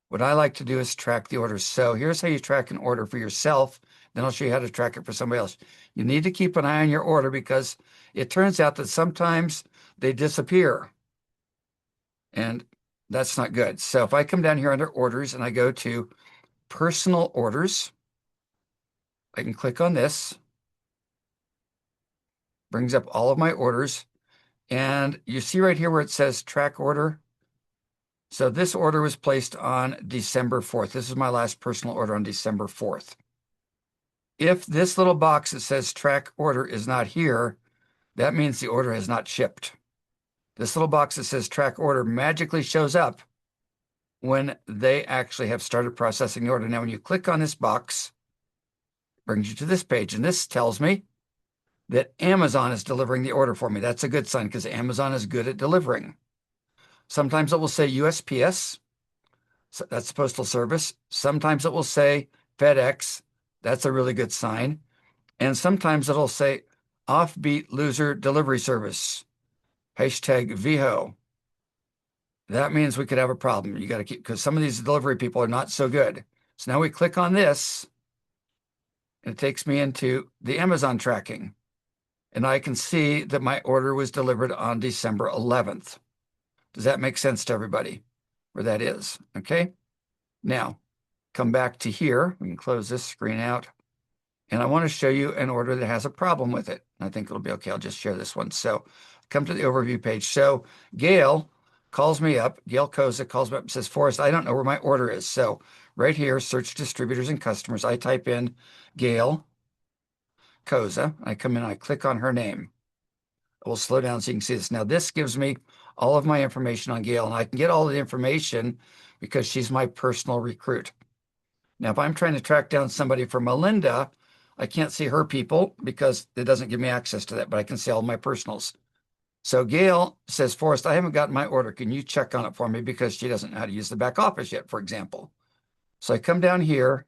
what I like to do is track the order. So here's how you track an order for yourself. Then I'll show you how to track it for somebody else. You need to keep an eye on your order because it turns out that sometimes they disappear. And that's not good. So if I come down here under orders and I go to personal orders, I can click on this. Brings up all of my orders. And you see right here where it says track order. So this order was placed on December 4th. This is my last personal order on December 4th. If this little box that says track order is not here, that means the order has not shipped. This little box that says track order magically shows up when they actually have started processing the order. Now, when you click on this box, it brings you to this page, and this tells me that Amazon is delivering the order for me. That's a good sign because Amazon is good at delivering. Sometimes it will say USPS, so that's the Postal Service. Sometimes it will say FedEx. That's a really good sign. And sometimes it'll say Offbeat Loser Delivery Service, hashtag VHO. That means we could have a problem. You got to keep, because some of these delivery people are not so good. So now we click on this, and it takes me into the Amazon tracking. And I can see that my order was delivered on December 11th. Does that make sense to everybody where that is? Okay. Now, come back to here. We can close this screen out. And I want to show you an order that has a problem with it. I think it'll be okay. I'll just share this one. So come to the overview page. So Gail calls me up. Gail Koza calls me up and says, Forrest, I don't know where my order is. So right here, search distributors and customers. I type in Gail Koza. I come in, I click on her name. We'll slow down so you can see this. Now, this gives me all of my information on Gail, and I can get all the information because she's my personal recruit. Now, if I'm trying to track down somebody for Melinda, I can't see her people because it doesn't give me access to that, but I can see all my personals. So Gail says, Forrest, I haven't gotten my order. Can you check on it for me? Because she doesn't know how to use the back office yet, for example. So I come down here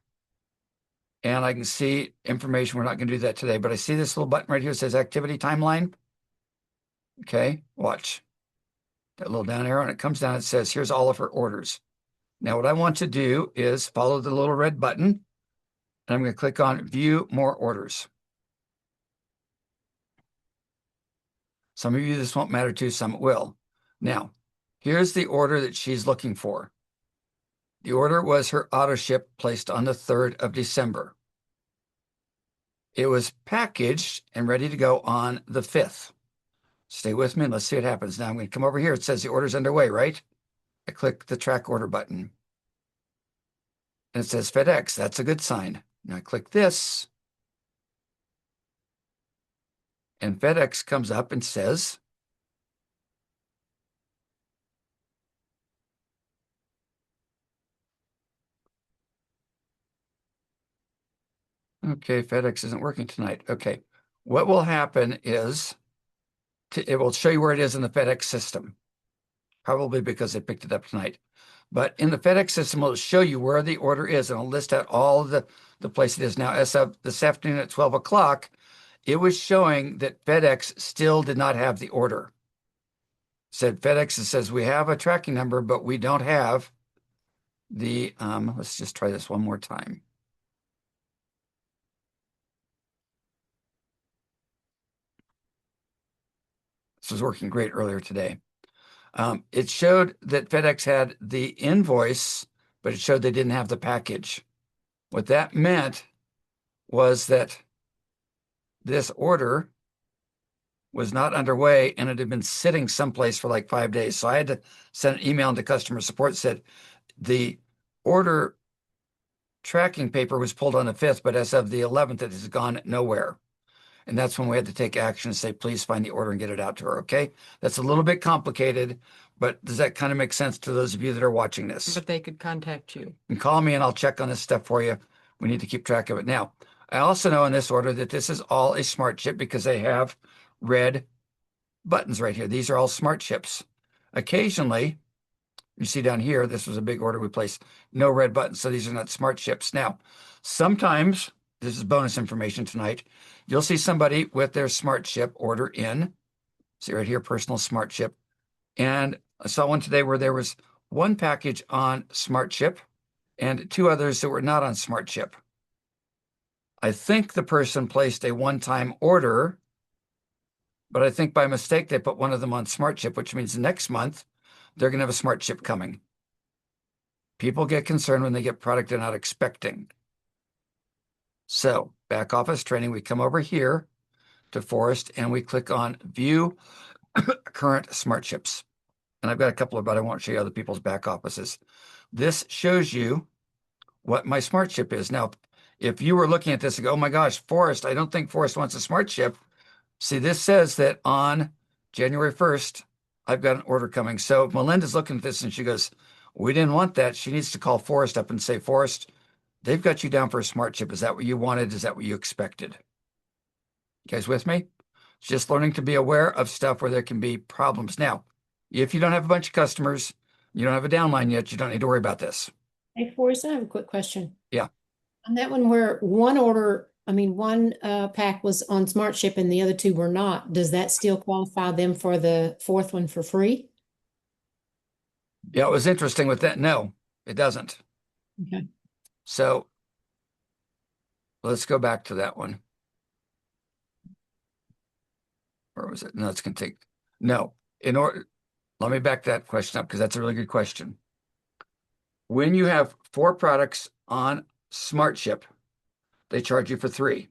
and I can see information. We're not going to do that today, but I see this little button right here that says activity timeline. Okay, watch that little down arrow, and it comes down and it says, here's all of her orders. Now, what I want to do is follow the little red button, and I'm going to click on View More Orders. Some of you this won't matter to, some it will. Now, here's the order that she's looking for. The order was her auto ship placed on the 3rd of December. It was packaged and ready to go on the 5th. Stay with me and let's see what happens. Now I'm going to come over here. It says the order's underway, right? I click the track order button. And it says FedEx. That's a good sign. Now I click this. And FedEx comes up and says, okay, FedEx isn't working tonight. Okay. What will happen is it will show you where it is in the FedEx system, probably because they picked it up tonight. But in the FedEx system, it'll show you where the order is, and it'll list out all the place it is. Now, as of this afternoon at 12 o'clock, it was showing that FedEx still did not have the order. Said FedEx, it says we have a tracking number, but we don't have the, let's just try this one more time. This was working great earlier today. It showed that FedEx had the invoice, but it showed they didn't have the package. What that meant was that this order was not underway and it had been sitting someplace for like 5 days. So I had to send an email into customer support that said the order tracking paper was pulled on the 5th, but as of the 11th, it has gone nowhere. And that's when we had to take action and say, please find the order and get it out to her. Okay. That's a little bit complicated, but does that kind of make sense to those of you that are watching this? But they could contact you. And call me and I'll check on this stuff for you. We need to keep track of it. Now, I also know in this order that this is all a smart chip because they have red buttons right here. These are all smart chips. Occasionally, you see down here, this was a big order we placed, no red buttons. So these are not smart chips. Now, sometimes, this is bonus information tonight, you'll see somebody with their smart chip order in. See right here, personal smart chip. And I saw one today where there was one package on smart chip and 2 others that were not on smart chip. I think the person placed a one-time order, but I think by mistake they put one of them on smart chip, which means next month they're going to have a smart chip coming. People get concerned when they get product they're not expecting. So back office training, we come over here to Forrest and we click on View Current Smart Chips. And I've got a couple of, but I won't show you other people's back offices. This shows you what my smart chip is. Now, if you were looking at this and go, oh my gosh, Forrest, I don't think Forrest wants a smart chip. See, this says that on January 1st, I've got an order coming. So if Melinda's looking at this and she goes, we didn't want that, she needs to call Forrest up and say, Forrest, they've got you down for a smart chip. Is that what you wanted? Is that what you expected? You guys with me? It's just learning to be aware of stuff where there can be problems. Now, if you don't have a bunch of customers, you don't have a downline yet, you don't need to worry about this. Hey, Forrest, I have a quick question. Yeah. On that one where one pack was on Smart Ship and the other 2 were not, does that still qualify them for the 4th one for free? Yeah, it was interesting with that. No, it doesn't. Okay. So let's go back to that one. Where was it? No, it's going to take, no, let me back that question up because that's a really good question. When you have 4 products on SmartShip, they charge you for 3,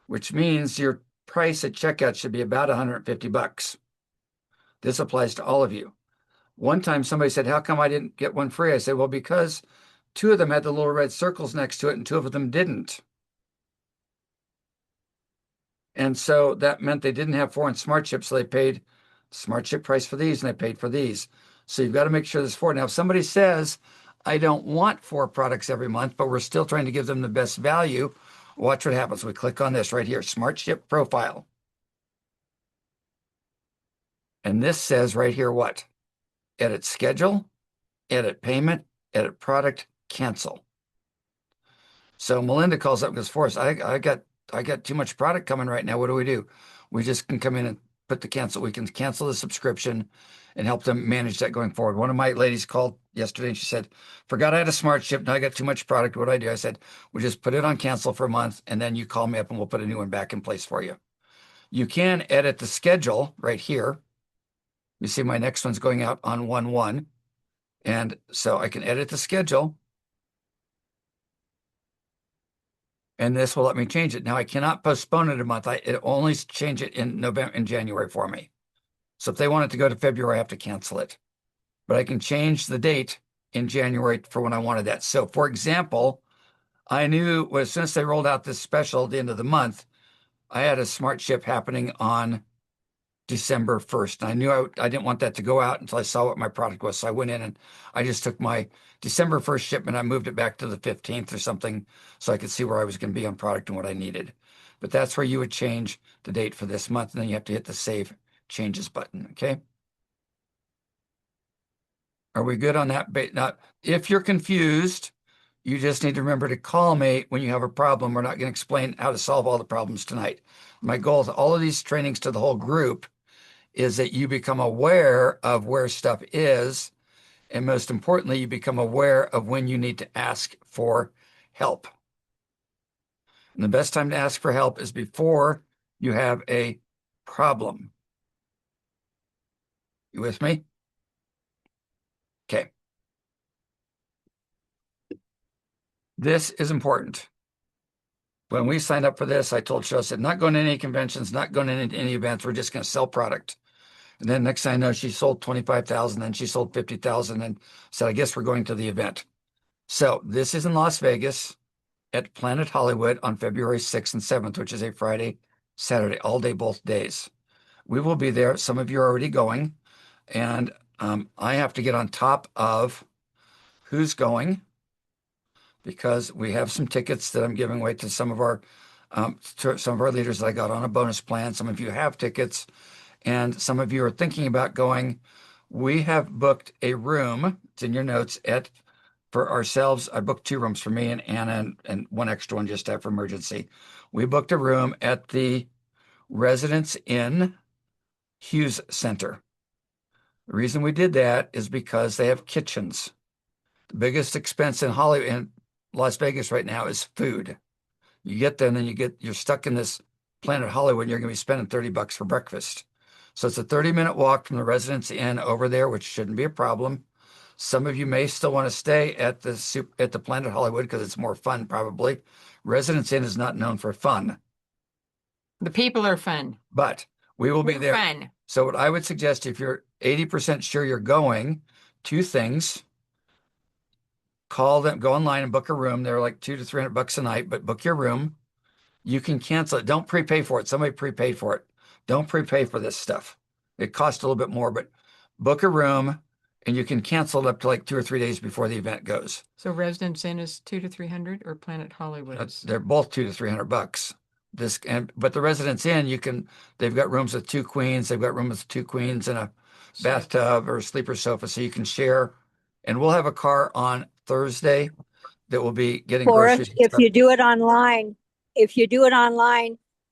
which means your price at checkout should be about $150. This applies to all of you. One time somebody said, how come I didn't get one free? I said, well, because 2 of them had the little red circles next to it and 2 of them didn't. And so that meant they didn't have 4 in SmartShip, so they paid SmartShip price for these and they paid for these. So you've got to make sure there's 4. Now, if somebody says, I don't want 4 products every month, but we're still trying to give them the best value, watch what happens. We click on this right here, SmartShip profile. And this says right here what? Edit schedule, edit payment, edit product, cancel. So Melinda calls up and goes, Forrest, I got too much product coming right now. What do we do? We just can come in and put the cancel. We can cancel the subscription and help them manage that going forward. One of my ladies called yesterday and she said, forgot I had a SmartShip. Now I got too much product. What do I do? I said, we just put it on cancel for a month and then you call me up and we'll put a new one back in place for you. You can edit the schedule right here. You see my next one's going out on 1/1. And so I can edit the schedule. And this will let me change it. Now I cannot postpone it a month. It only change it in November and January for me. So if they want it to go to February, I have to cancel it. But I can change the date in January for when I wanted that. So for example, I knew as soon as they rolled out this special at the end of the month, I had a SmartShip happening on December 1st. And I knew I didn't want that to go out until I saw what my product was. So I went in and I just took my December 1st shipment. I moved it back to the 15th or something so I could see where I was going to be on product and what I needed. But that's where you would change the date for this month. And then you have to hit the Save Changes button. Okay. Are we good on that? Now, if you're confused, you just need to remember to call me when you have a problem. We're not going to explain how to solve all the problems tonight. My goal with all of these trainings to the whole group is that you become aware of where stuff is. And most importantly, you become aware of when you need to ask for help. And the best time to ask for help is before you have a problem. You with me? Okay. This is important. When we signed up for this, I told Cheryl, I said, not going to any conventions, not going to any events. We're just going to sell product. And then next thing I know, she sold 25,000, then she sold 50,000 and said, I guess we're going to the event. So this is in Las Vegas at Planet Hollywood on February 6th and 7th, which is a Friday, Saturday, all day, both days. We will be there. Some of you are already going. And I have to get on top of who's going because we have some tickets that I'm giving away to some of our leaders that I got on a bonus plan. Some of you have tickets and some of you are thinking about going. We have booked a room. It's in your notes for ourselves. I booked 2 rooms for me and Anna and one extra one just for emergency. We booked a room at the Residence Inn Hughes Center. The reason we did that is because they have kitchens. The biggest expense in Hollywood and Las Vegas right now is food. You get there and then you're stuck in this Planet Hollywood and you're going to be spending $30 for breakfast. So it's a 30-minute walk from the Residence Inn over there, which shouldn't be a problem. Some of you may still want to stay at the Planet Hollywood because it's more fun, probably. Residence Inn is not known for fun. The people are fun. But we will be there. Fun. So what I would suggest, if you're 80% sure you're going, 2 things. Call them, go online and book a room. They're like $200 to $300 a night, but book your room. You can cancel it. Don't prepay for it. Somebody prepaid for it. Don't prepay for this stuff. It costs a little bit more, but book a room and you can cancel it up to like 2 or 3 days before the event goes. So Residence Inn is $200 to $300 or Planet Hollywood is? They're both $200 to $300. But the Residence Inn, they've got rooms with 2 queens. They've got rooms with 2 queens and a bathtub or a sleeper sofa, so you can share. And we'll have a car on Thursday that will be getting groceries. If you do it online,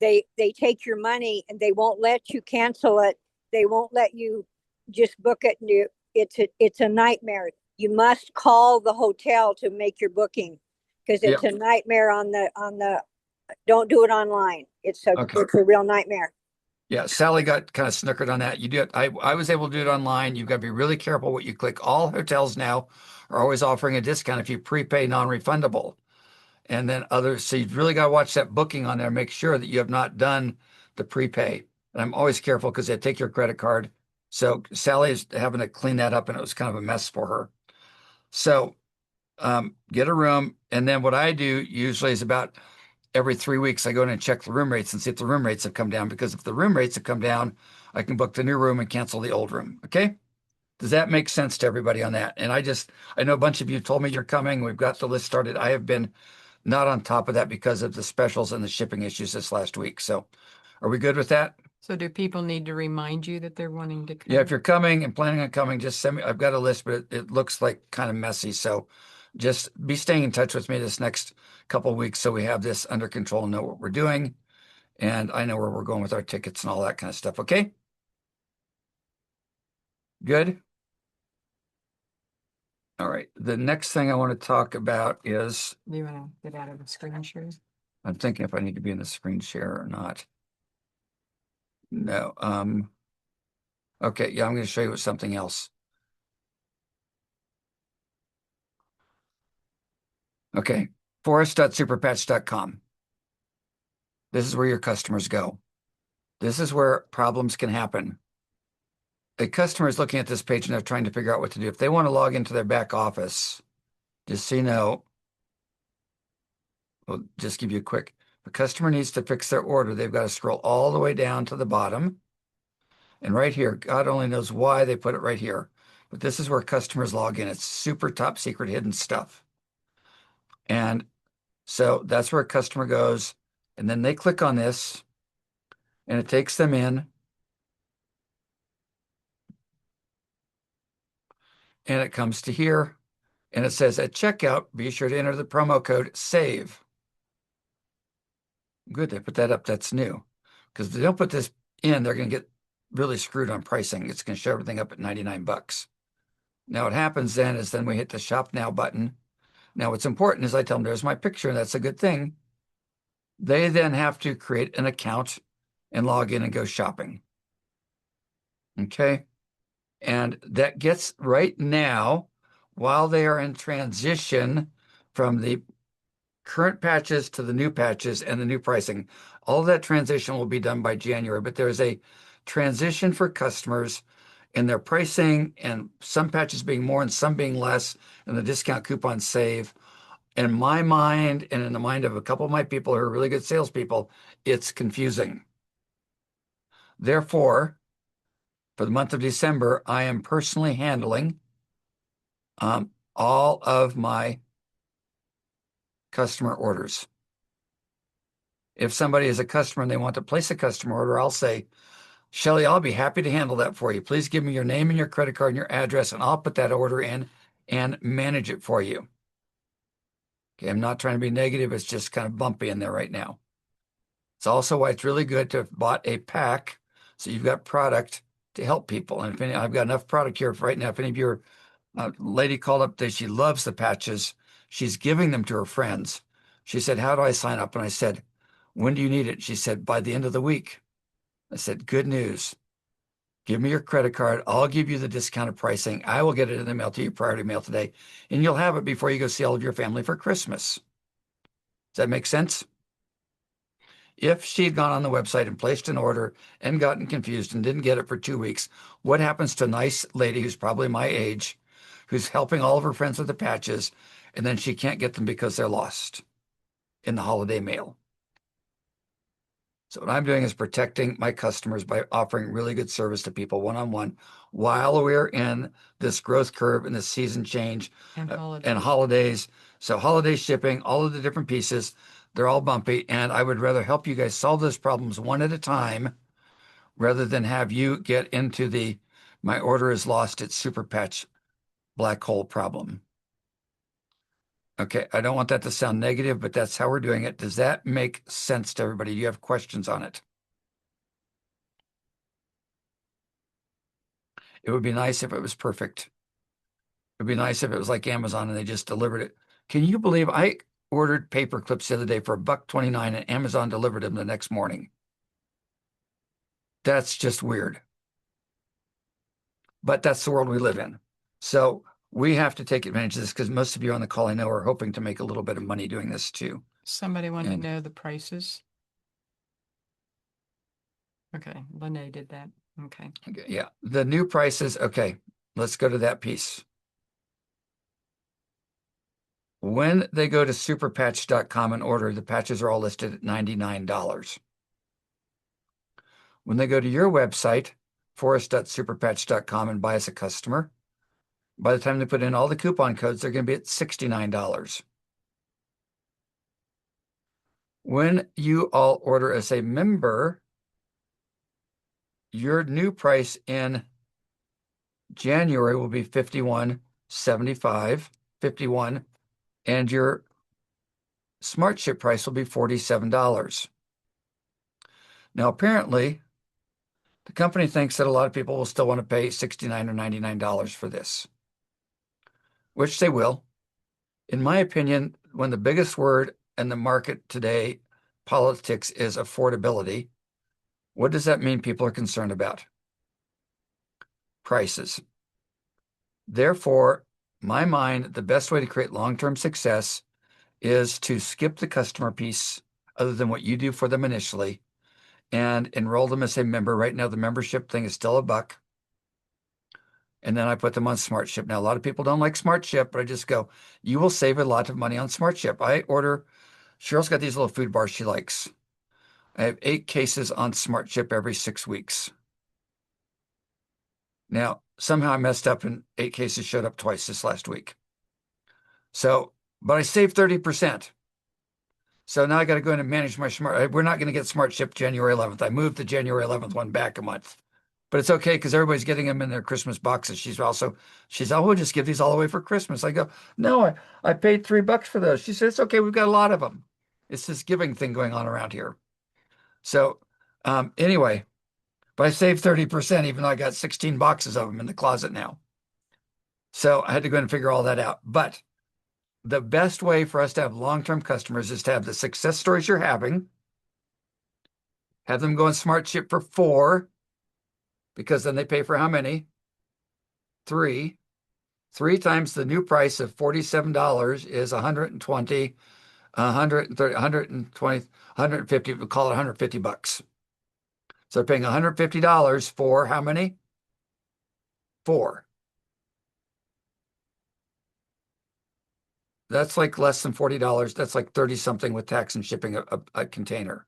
they take your money and they won't let you cancel it. They won't let you just book it. And it's a nightmare. You must call the hotel to make your booking because it's a nightmare on the. Don't do it online. It's a real nightmare. Yeah, Sally got kind of snookered on that. You do it. I was able to do it online. You've got to be really careful what you click. All hotels now are always offering a discount if you prepay non-refundable. And then others, so you've really got to watch that booking on there. Make sure that you have not done the prepay. And I'm always careful because they take your credit card. So Sally is having to clean that up, and it was kind of a mess for her. So get a room. And then what I do usually is about every 3 weeks, I go in and check the room rates and see if the room rates have come down. Because if the room rates have come down, I can book the new room and cancel the old room. Okay. Does that make sense to everybody on that? And I know a bunch of you told me you're coming. We've got the list started. I have been not on top of that because of the specials and the shipping issues this last week. So are we good with that? So do people need to remind you that they're wanting to come? Yeah, if you're coming and planning on coming, just send me. I've got a list, but it looks like kind of messy. So just be staying in touch with me this next couple of weeks so we have this under control and know what we're doing. And I know where we're going with our tickets and all that kind of stuff. Okay? Good. All right. The next thing I want to talk about is Do you want to get out of the screen share? I'm thinking if I need to be in the screen share or not. No. Okay, yeah, I'm going to show you something else. Okay, forest.superpatch.com. This is where your customers go. This is where problems can happen. A customer is looking at this page and they're trying to figure out what to do. If they want to log into their back office, just so you know, we'll just give you a quick. The customer needs to fix their order. They've got to scroll all the way down to the bottom. And right here, God only knows why they put it right here. But this is where customers log in. It's super top secret hidden stuff. And so that's where a customer goes. And then they click on this and it takes them in. And it comes to here and it says at checkout, be sure to enter the promo code SAVE. Good, they put that up. That's new. Because if they don't put this in, they're going to get really screwed on pricing. It's going to show everything up at 99 bucks. Now, what happens then is then we hit the Shop Now button. Now, what's important is I tell them there's my picture, and that's a good thing. They then have to create an account and log in and go shopping. Okay. And that gets right now, while they are in transition from the current patches to the new patches and the new pricing, all that transition will be done by January. But there's a transition for customers in their pricing and some patches being more and some being less, and the discount coupon save. In my mind, and in the mind of a couple of my people who are really good salespeople, it's confusing. Therefore, for the month of December, I am personally handling all of my customer orders. If somebody is a customer and they want to place a customer order, I'll say, Shelly, I'll be happy to handle that for you. Please give me your name and your credit card and your address, and I'll put that order in and manage it for you. Okay, I'm not trying to be negative. It's just kind of bumpy in there right now. It's also why it's really good to have bought a pack so you've got product to help people. And if any, I've got enough product here right now. If any of your lady called up that she loves the patches, she's giving them to her friends. She said, how do I sign up? And I said, when do you need it? She said, by the end of the week. I said, good news. Give me your credit card. I'll give you the discounted pricing. I will get it in the mail to you, priority mail today, and you'll have it before you go see all of your family for Christmas. Does that make sense? If she'd gone on the website and placed an order and gotten confused and didn't get it for 2 weeks, what happens to a nice lady who's probably my age, who's helping all of her friends with the patches, and then she can't get them because they're lost in the holiday mail? So what I'm doing is protecting my customers by offering really good service to people one-on-one while we're in this growth curve and this season change And and holidays. So holiday shipping, all of the different pieces, they're all bumpy. And I would rather help you guys solve those problems one at a time rather than have you get into the my order is lost at super patch black hole problem. Okay, I don't want that to sound negative, but that's how we're doing it. Does that make sense to everybody? Do you have questions on it? It would be nice if it was perfect. It'd be nice if it was like Amazon and they just delivered it. Can you believe I ordered paper clips the other day for $1.29 and Amazon delivered them the next morning? That's just weird. But that's the world we live in. So we have to take advantage of this because most of you on the call I know are hoping to make a little bit of money doing this too. Somebody want to And know the prices? Okay, Lene did that. Okay. yeah, the new prices. Okay, let's go to that piece. When they go to superpatch.com and order, the patches are all listed at $99. When they go to your website, forest.superpatch.com, and buy as a customer, by the time they put in all the coupon codes, they're going to be at $69. When you all order as a member, your new price in January will be $51.75, 51, and your smart ship price will be $47. Now, apparently, the company thinks that a lot of people will still want to pay $69 or $99 for this, which they will. In my opinion, when the biggest word in the market today, politics, is affordability, what does that mean people are concerned about? Prices. Therefore, my mind, the best way to create long-term success is to skip the customer piece other than what you do for them initially and enroll them as a member. Right now, the membership thing is still $1. And then I put them on SmartShip. Now, a lot of people don't like SmartShip, but I just go, you will save a lot of money on SmartShip. Cheryl's got these little food bars she likes. I have 8 cases on SmartShip every 6 weeks. Now, somehow I messed up and 8 cases showed up twice this last week. So, but I saved 30%. So now I got to go in and manage my we're not going to get SmartShip January 11th. I moved the January 11th one back a month. But it's okay because everybody's getting them in their Christmas boxes. She's oh, we'll just give these all away for Christmas. I go, no, I paid $3 for those. She said, it's okay. We've got a lot of them. It's this giving thing going on around here. So anyway, but I saved 30%, even though I got 16 boxes of them in the closet now. So I had to go and figure all that out. But the best way for us to have long-term customers is to have the success stories you're having, have them go on SmartShip for 4, because then they pay for how many? 3. 3 times the new price of $47 is 120, 130, 120, 150, we'll call it $150. So they're paying $150 for how many? 4. That's like less than $40. That's like 30 something with tax and shipping a container.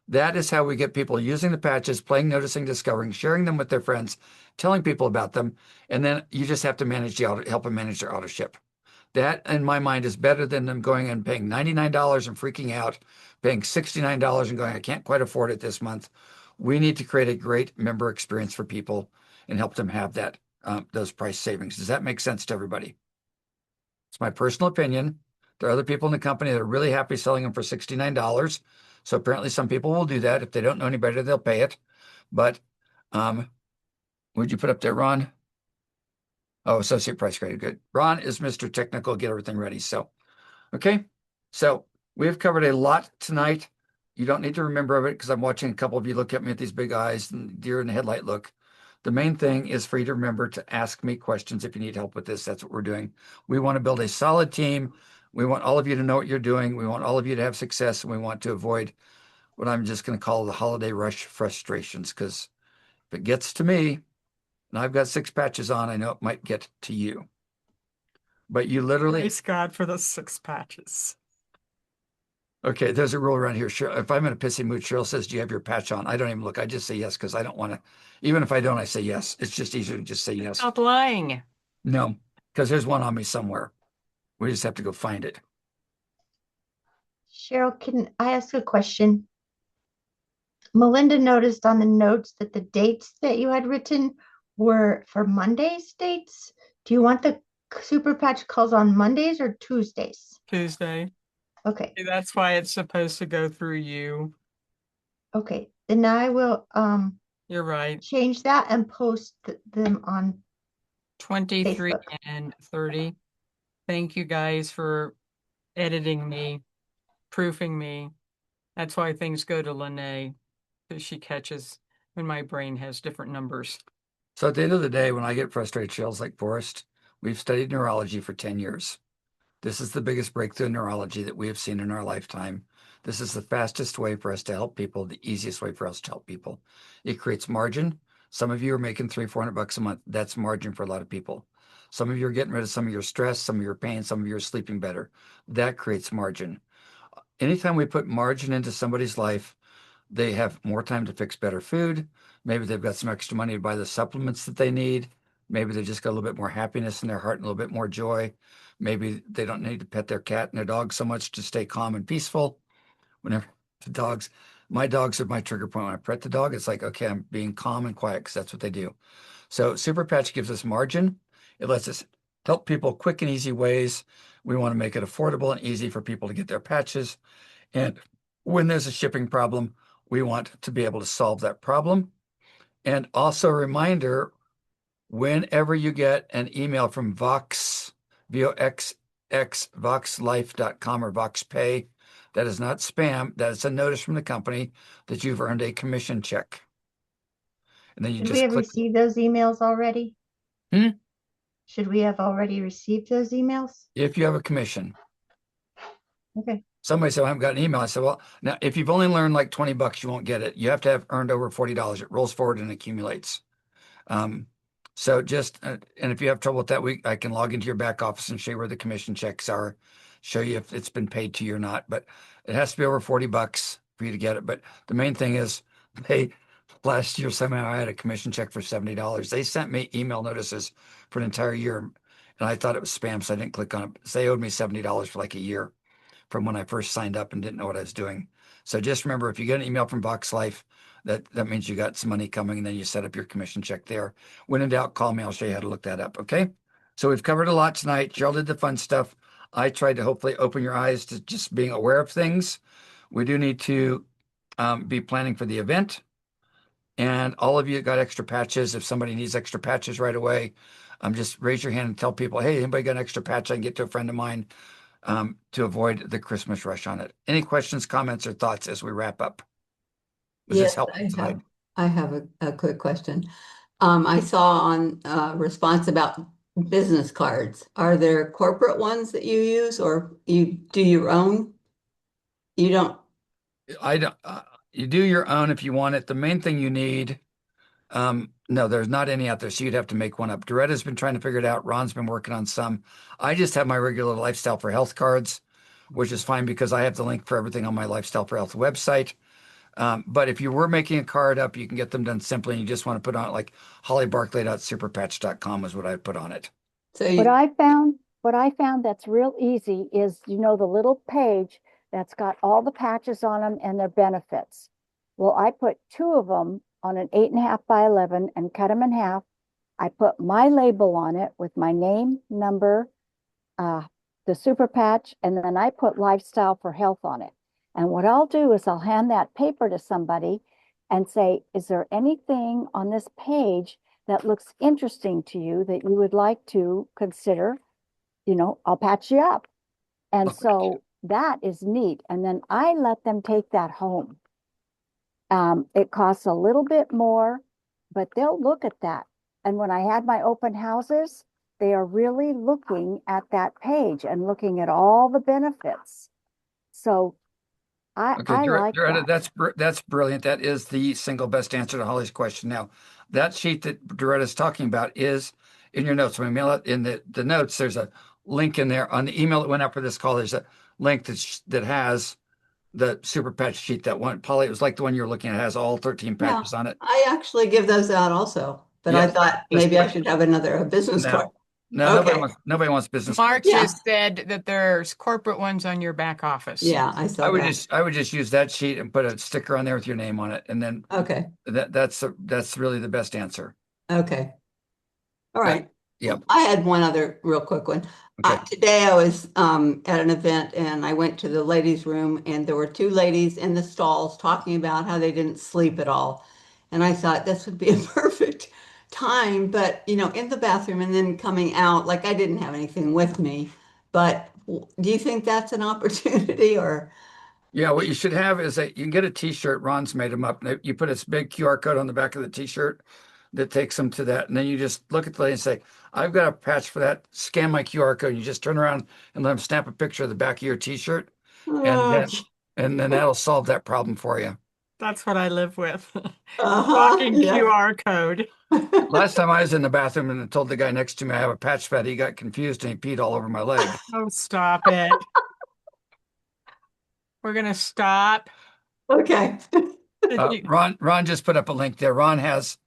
That is how we get people using the patches, playing, noticing, discovering, sharing them with their friends, telling people about them, and then you just have to help them manage their auto ship. That, in my mind, is better than them going and paying $99 and freaking out, paying $69 and going, I can't quite afford it this month. We need to create a great member experience for people and help them have that those price savings. Does that make sense to everybody? It's my personal opinion. There are other people in the company that are really happy selling them for $69. So apparently some people will do that. If they don't know any better, they'll pay it. But would you put up there, Ron? Oh, associate price grade. Good. Ron is Mr. Technical, get everything ready. So, okay. So we've covered a lot tonight. You don't need to remember it because I'm watching a couple of you look at me with these big eyes and deer in the headlight look. The main thing is for you to remember to ask me questions if you need help with this. That's what we're doing. We want to build a solid team. We want all of you to know what you're doing. We want all of you to have success, and we want to avoid what I'm just going to call the holiday rush frustrations. Because if it gets to me, and I've got 6 patches on, I know it might get to you. But you literally, Praise God for the 6 patches. okay, there's a rule around here. Sure, if I'm in a pissy mood, Cheryl says, do you have your patch on? I don't even look. I just say yes because I don't want to. Even if I don't, I say yes. It's just easier to just say yes. Stop lying. No, because there's one on me somewhere. We just have to go find it. Cheryl, can I ask a question? Melinda noticed on the notes that the dates that you had written were for Monday's dates. Do you want the Super Patch calls on Mondays or Tuesdays? Tuesday. Okay, That's why it's supposed to go through you. okay. Then I will You're right. change that and post them on 23 Facebook. and 30. Thank you guys for editing me, proofing me. That's why things go to Lene, because she catches when my brain has different numbers. So at the end of the day, when I get frustrated, Cheryl's like, Forrest, we've studied neurology for 10 years. This is the biggest breakthrough in neurology that we have seen in our lifetime. This is the fastest way for us to help people, the easiest way for us to help people. It creates margin. Some of you are making $300-400 a month. That's margin for a lot of people. Some of you are getting rid of some of your stress, some of your pain, some of you are sleeping better. That creates margin. Anytime we put margin into somebody's life, they have more time to fix better food. Maybe they've got some extra money to buy the supplements that they need. Maybe they just got a little bit more happiness in their heart and a little bit more joy. Maybe they don't need to pet their cat and their dog so much to stay calm and peaceful. Whenever the dogs, my dogs are my trigger point. When I pet the dog, it's like, okay, I'm being calm and quiet because that's what they do. So Super Patch gives us margin. It lets us help people quick and easy ways. We want to make it affordable and easy for people to get their patches. And when there's a shipping problem, we want to be able to solve that problem. And also a reminder, whenever you get an email from Vox, V-O-X-X, voxlife.com or VoxPay, that is not spam. That is a notice from the company that you've earned a commission check. And then you Should we just have click. received those emails already? Hmm? Should we have already received those emails? If you have a commission. Okay. Somebody said, I haven't got an email. I said, well, now if you've only learned like $20, you won't get it. You have to have earned over $40. It rolls forward and accumulates. So just, and if you have trouble with that, I can log into your back office and show you where the commission checks are, show you if it's been paid to you or not. But it has to be over $40 for you to get it. But the main thing is, they last year somehow I had a commission check for $70. They sent me email notices for an entire year, and I thought it was spam, so I didn't click on it. So they owed me $70 for like a year from when I first signed up and didn't know what I was doing. So just remember, if you get an email from Vox Life, that means you got some money coming, and then you set up your commission check there. When in doubt, call me. I'll show you how to look that up. Okay. So we've covered a lot tonight. Cheryl did the fun stuff. I tried to hopefully open your eyes to just being aware of things. We do need to be planning for the event. And all of you got extra patches. If somebody needs extra patches right away, just raise your hand and tell people, hey, anybody got an extra patch? I can get to a friend of mine to avoid the Christmas rush on it. Any questions, comments, or thoughts as we wrap up? Was this Yes, helpful tonight? I have a quick question. I saw on response about business cards. Are there corporate ones that you use or you do your own? You don't, I don't. You do your own if you want it. The main thing you need. No, there's not any out there, so you'd have to make one up. Doretta's been trying to figure it out. Ron's been working on some. I just have my regular Lifestyle for Health cards, which is fine because I have the link for everything on my Lifestyle for Health website. But if you were making a card up, you can get them done simply, and you just want to put on it like hollybarclay.superpatch.com is what I put on it. so What you, I found that's real easy is, the little page that's got all the patches on them and their benefits. Well, I put two of them on an 8.5 by 11 and cut them in half. I put my label on it with my name, number, the super patch, and then I put Lifestyle for Health on it. And what I'll do is I'll hand that paper to somebody and say, is there anything on this page that looks interesting to you that you would like to consider? I'll patch you up. And so that is neat. And then I let them take that home. It costs a little bit more, but they'll look at that. And when I had my open houses, they are really looking at that page and looking at all the benefits. So Okay, I like Doretta, that. that's brilliant. That is the single best answer to Holly's question. Now, that sheet that Doretta's talking about is in your notes. When we mail it in the notes, there's a link in there on the email that went out for this call. There's a link that has the super patch sheet. That one, Polly, it was like the one you're looking at. It has all 13 yeah, patches on it. I actually give those out also, but I Yeah, thought just maybe I should have a business card. no, Okay. nobody wants business. Mark Yeah. just said that there's corporate ones on your back office. Yeah, I saw that. I would just use that sheet and put a sticker on there with your name on it, and then Okay. that's really the best answer. Okay. All right. Yep. I had one other real quick one. Okay. Today I was at an event and I went to the ladies' room and there were two ladies in the stalls talking about how they didn't sleep at all. And I thought this would be a perfect time, but in the bathroom and then coming out, like I didn't have anything with me. But do you think that's an opportunity or Yeah, what you should have is you can get a t-shirt. Ron's made them up. You put this big QR code on the back of the t-shirt that takes them to that. And then you just look at the lady and say, I've got a patch for that. Scan my QR code. You just turn around and let them snap a picture of the back of your t-shirt. And Uh, then that'll solve that problem for you. That's what I live with. uh-huh, Walking yeah. QR code. Last time I was in the bathroom and I told the guy next to me I have a patch pad, he got confused and he peed all over my leg. Oh, stop it. We're gonna stop. Okay. Ron just put up a link there. Ron has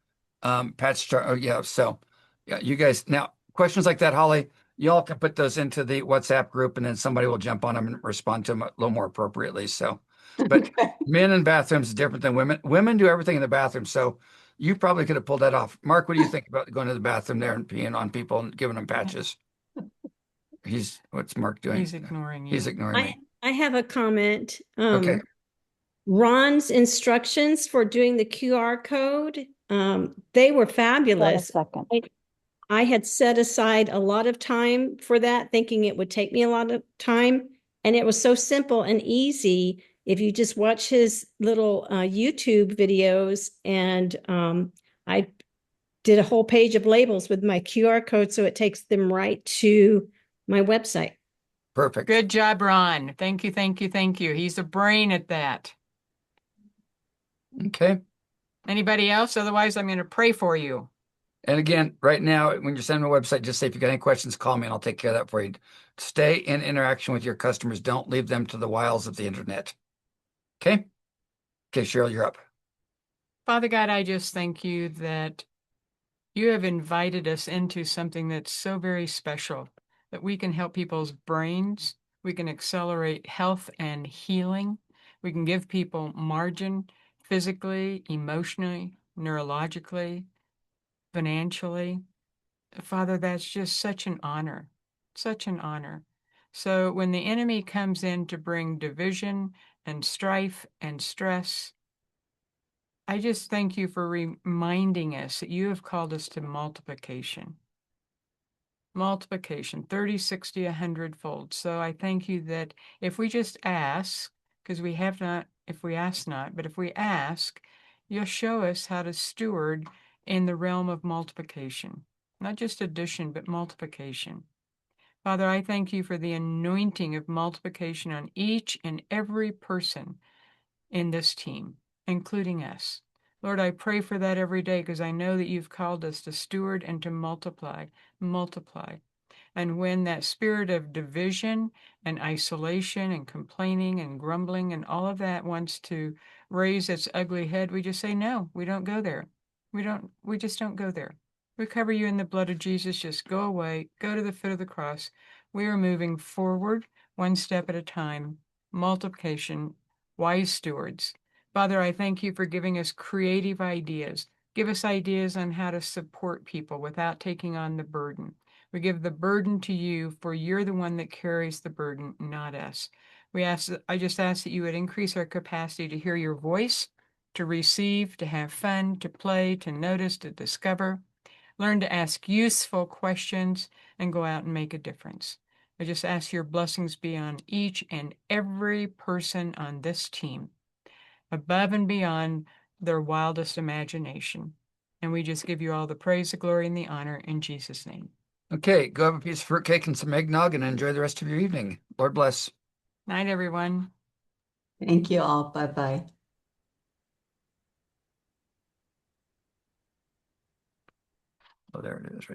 patch chart. Oh yeah, so yeah, you guys now questions like that, Holly, you all can put those into the WhatsApp group and then somebody will jump on them and respond to them a little more appropriately. So, but Okay. men in bathrooms is different than women. Women do everything in the bathroom, so you probably could have pulled that off. Mark, what do you think about going to the bathroom there and peeing on people and giving them patches? What's Mark doing? He's ignoring you. He's ignoring me. I have a comment. Okay. Ron's instructions for doing the QR code, they were Got a fabulous. second. I had set aside a lot of time for that, thinking it would take me a lot of time. And it was so simple and easy if you just watch his little YouTube videos. And I did a whole page of labels with my QR code, so it takes them right to my website. Perfect. Good job, Ron. Thank you, thank you, thank you. He's a brain at that. Okay. Anybody else? Otherwise, I'm going to pray for you. And again, right now, when you're sending a website, just say if you got any questions, call me and I'll take care of that for you. Stay in interaction with your customers. Don't leave them to the wiles of the internet. Okay? Okay, Cheryl, you're up. Father God, I just thank you that you have invited us into something that's so very special, that we can help people's brains, we can accelerate health and healing, we can give people margin physically, emotionally, neurologically, financially. Father, that's just such an honor, such an honor. So when the enemy comes in to bring division and strife and stress, I just thank you for reminding us that you have called us to multiplication. Multiplication, 30, 60, 100-fold. So I thank you that if we just ask, because we have not, if we ask not, but if we ask, you'll show us how to steward in the realm of multiplication, not just addition, but multiplication. Father, I thank you for the anointing of multiplication on each and every person in this team, including us. Lord, I pray for that every day because I know that you've called us to steward and to multiply, multiply. And when that spirit of division and isolation and complaining and grumbling and all of that wants to raise its ugly head, we just say, no, we don't go there. We just don't go there. We cover you in the blood of Jesus. Just go away, go to the foot of the cross. We are moving forward one step at a time. Multiplication, wise stewards. Father, I thank you for giving us creative ideas. Give us ideas on how to support people without taking on the burden. We give the burden to you, for you're the one that carries the burden, not us. I just ask that you would increase our capacity to hear your voice, to receive, to have fun, to play, to notice, to discover, learn to ask useful questions, and go out and make a difference. I just ask your blessings be on each and every person on this team, above and beyond their wildest imagination. And we just give you all the praise, the glory, and the honor in Jesus' name. Okay, go have a piece of fruitcake and some eggnog and enjoy the rest of your evening. Lord bless. Night, everyone. Thank you all. Bye-bye. Oh, there it is. Right